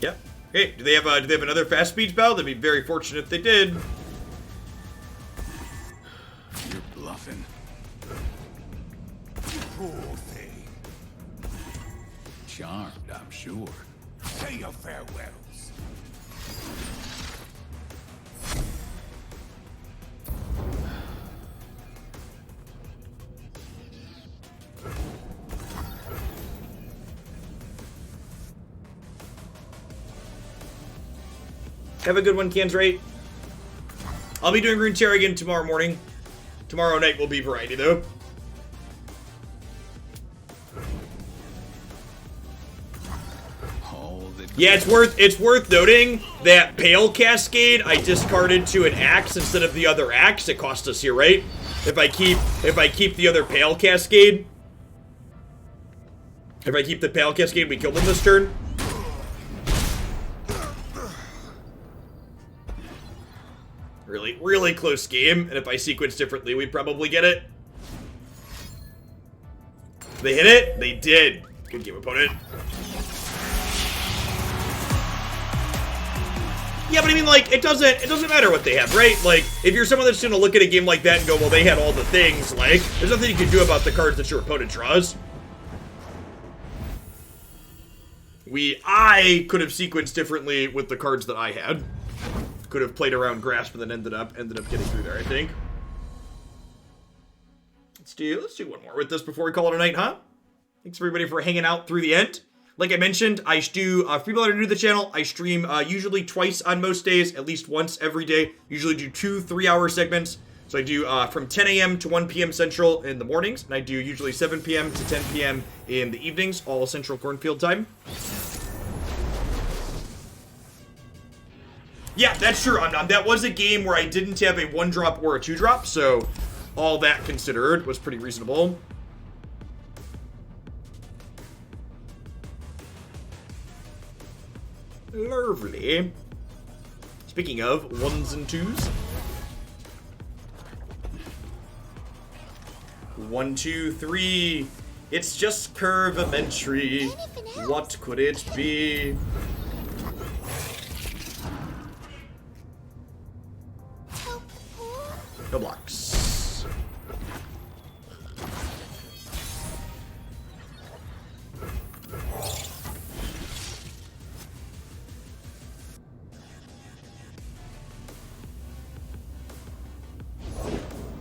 Yep. Hey, do they have another fast speed spell? They'd be very fortunate if they did. You're bluffing. Poor thing. Charmed, I'm sure. Say your farewells. Have a good one, Kansrate. I'll be doing Runeterra again tomorrow morning. Tomorrow night will be variety, though. All that Yeah, it's worth noting that Pale Cascade I discarded to an axe instead of the other axe. It cost us here, right? If I keep the other Pale Cascade, if I keep the Pale Cascade, we kill them this turn. Really, really close game, and if I sequence differently, we'd probably get it. They hit it? They did. Good game, opponent. Yeah, but I mean, like, it doesn't matter what they have, right? Like, if you're someone that's gonna look at a game like that and go, well, they had all the things, like, there's nothing you can do about the cards that your opponent draws. I could have sequenced differently with the cards that I had. Could have played around Grasp and then ended up getting through there, I think. Let's do one more with this before we call it a night, huh? Thanks everybody for hanging out through the end. Like I mentioned, I do, for people that are new to the channel, I stream usually twice on most days, at least once every day. Usually do 2 3-hour segments. So I do from 10 a.m. to 1 p.m. Central in the mornings, and I do usually 7 p.m. to 10 p.m. in the evenings, all Central Cornfield time. Yeah, that's true. That was a game where I didn't have a 1-drop or a 2-drop, so all that considered was pretty reasonable. Lovely. Speaking of 1s and 2s. 1, 2, 3. It's just curvimetry. What could it be? No blocks.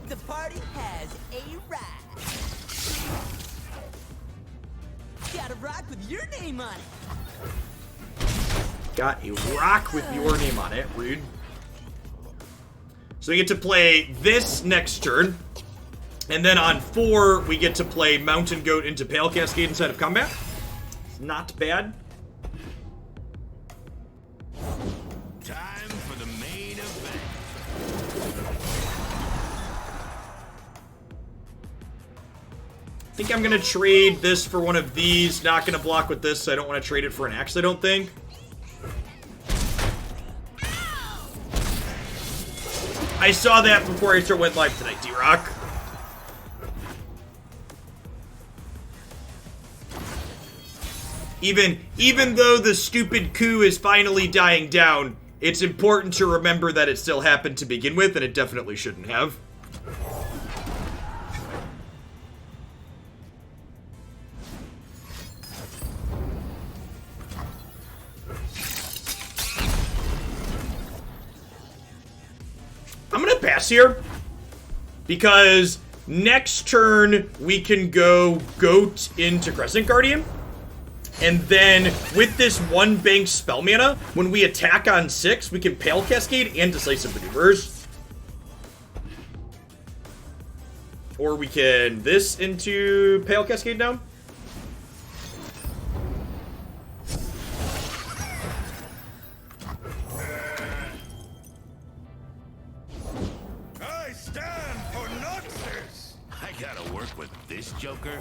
The party has a ride. Got a rock with your name on it. Got a rock with your name on it. Rude. So we get to play this next turn. And then on 4, we get to play Mountain Goat into Pale Cascade inside of combat. It's not bad. Time for the main event. I think I'm going to trade this for one of these. Not going to block with this, so I don't want to trade it for an axe, I don't think. I saw that before I went live tonight, D-Rock. Even though the stupid coup is finally dying down, it's important to remember that it still happened to begin with, and it definitely shouldn't have. I'm gonna pass here, because next turn we can go Goat into Crescent Guardian, and then with this 1 bank spell mana, when we attack on 6, we can Pale Cascade and Decisive Maneuvers. Or we can this into Pale Cascade now. I stand for Noxus! I gotta work with this joker.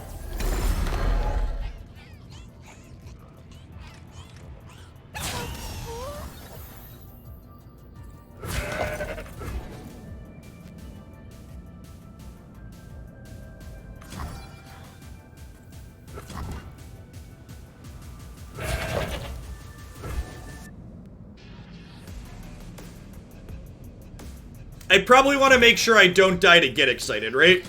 I probably want to make sure I don't die to get excited, right?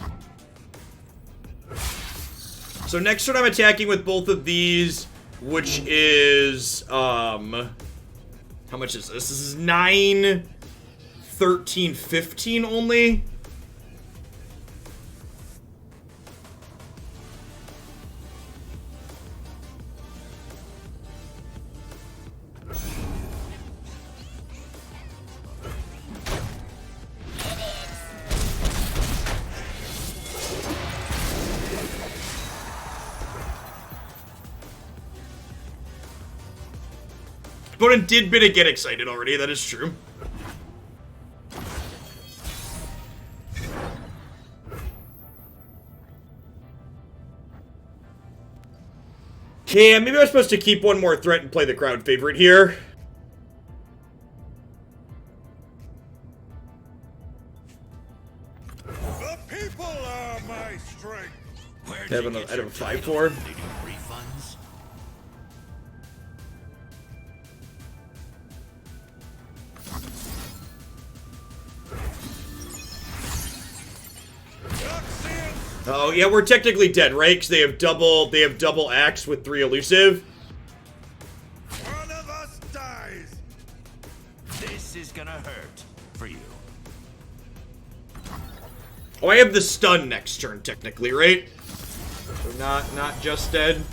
So next turn I'm attacking with both of these, which is, how much is this? This is 9, 13, 15 only. Opponent did bid to get excited already, that is true. Yeah, maybe I'm supposed to keep one more threat and play the crowd favorite here. The people are my strength! Where'd I have you a get your 5-4. title? They do refunds? Noxians! Oh, yeah, we're technically dead, right? Because they have double axe with 3 elusive. One of us dies! This is gonna hurt for you. Oh, I have the stun next turn, technically, right? So not just dead.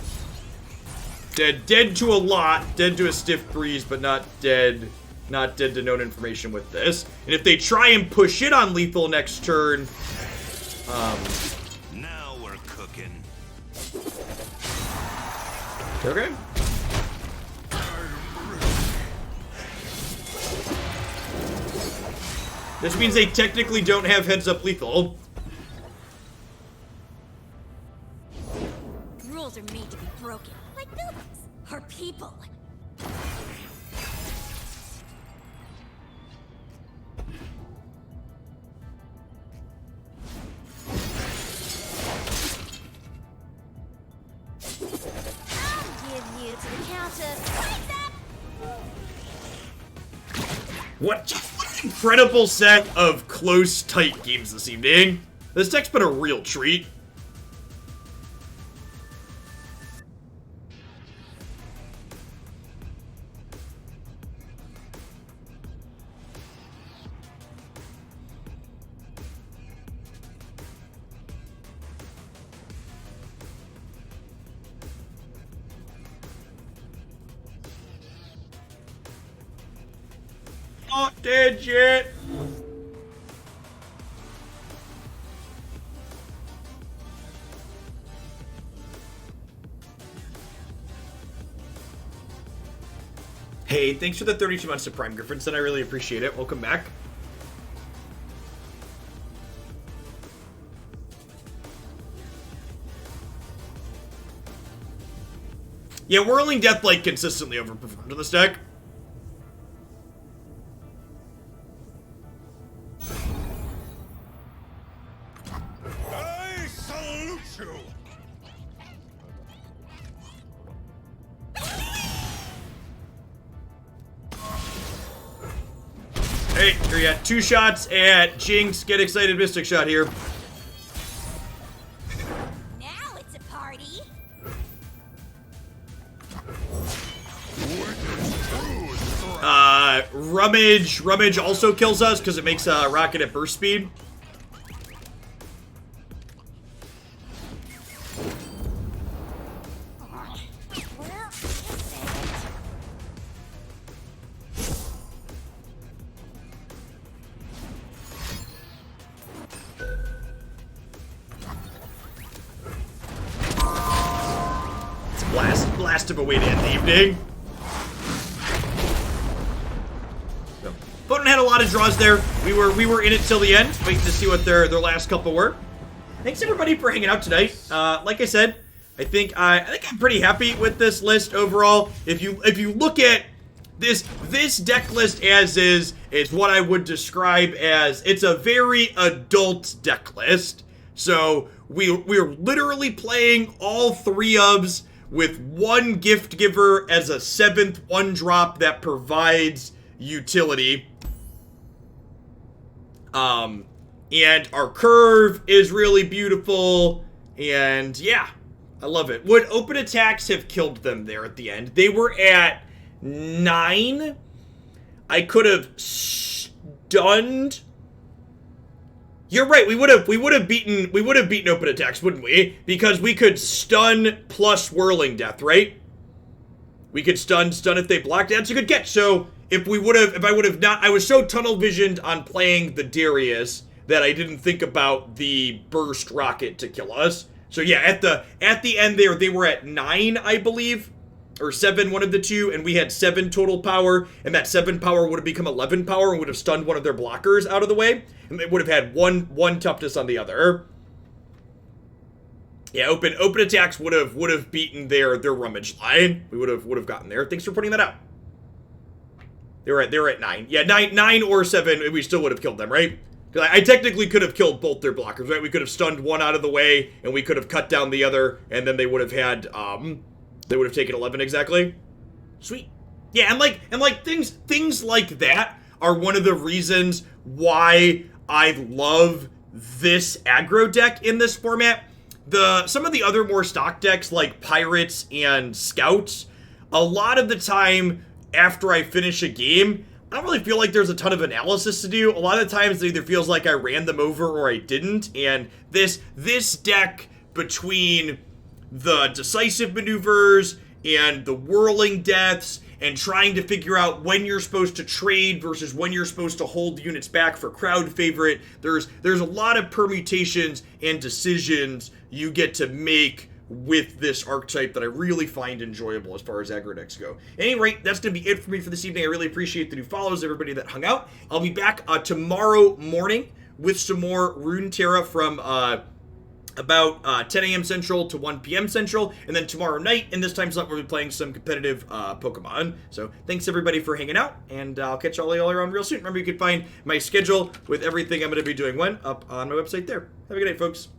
Dead to a lot, dead to a stiff breeze, but not dead to known information with this. And if they try and push it on lethal next turn, Now we're cooking. okay. This means they technically don't have heads-up lethal. Rules are made to be broken, like buildings or people. I'll give you to the Countess. Wake up! What an incredible set of close, tight games this evening. This deck's been a real treat. Not Oh, dead yet. Hey, thanks for the 32 months of Prime Griffins, I really appreciate it. Welcome back. Yeah, Whirling Deathlight consistently overperformed in this deck. I salute you. Hey, here you got 2 shots at Jinx. Get excited, Mystic Shot here. Now it's a party. Rummage also kills us because it makes a rocket at burst speed. It's a blast of a way to end the evening. Opponent had a lot of draws there. We were in it till the end, waiting to see what their last couple were. Thanks everybody for hanging out tonight. Like I said, I think I'm pretty happy with this list overall. If you look at this deck list as is what I would describe as, it's a very adult deck list. So we're literally playing all 3 ofs with 1 gift giver as a 7th 1-drop that provides utility. And our curve is really beautiful, and yeah, I love it. Would open attacks have killed them there at the end? They were at 9. I could have stunned. You're right. We would have beaten open attacks, wouldn't we? Because we could stun plus Whirling Death, right? We could stun if they blocked. That's a good catch. So if I would have not, I was so tunnel visioned on playing the Darius that I didn't think about the burst rocket to kill us. So yeah, at the end there, they were at 9, I believe, or 7, one of the two, and we had 7 total power, and that 7 power would have become 11 power and would have stunned one of their blockers out of the way, and they would have had one toughness on the other. Yeah, open attacks would have beaten their rummage line. We would have gotten there. Thanks for putting that out. They were at 9. Yeah, 9 or 7, we still would have killed them, right? Because I technically could have killed both their blockers, right? We could have stunned one out of the way, and we could have cut down the other, and then they would have had, they would have taken 11 exactly. Sweet. Yeah, and like things like that are one of the reasons why I love this aggro deck in this format. Some of the other more stock decks like Pirates and Scouts, a lot of the time after I finish a game, I don't really feel like there's a ton of analysis to do. A lot of the times it either feels like I ran them over or I didn't, and this deck, between the decisive maneuvers and the whirling deaths and trying to figure out when you're supposed to trade versus when you're supposed to hold units back for crowd favorite, there's a lot of permutations and decisions you get to make with this archetype that I really find enjoyable as far as aggro decks go. At any rate, that's going to be it for me for this evening. I really appreciate the new follows, everybody that hung out. I'll be back tomorrow morning with some more Runeterra from about 10 a.m. Central to 1 p.m. Central, and then tomorrow night, in this time slot, we'll be playing some competitive Pokemon. So thanks everybody for hanging out, and I'll catch all y'all around real soon. Remember, you can find my schedule with everything I'm going to be doing up on my website there. Have a good night, folks.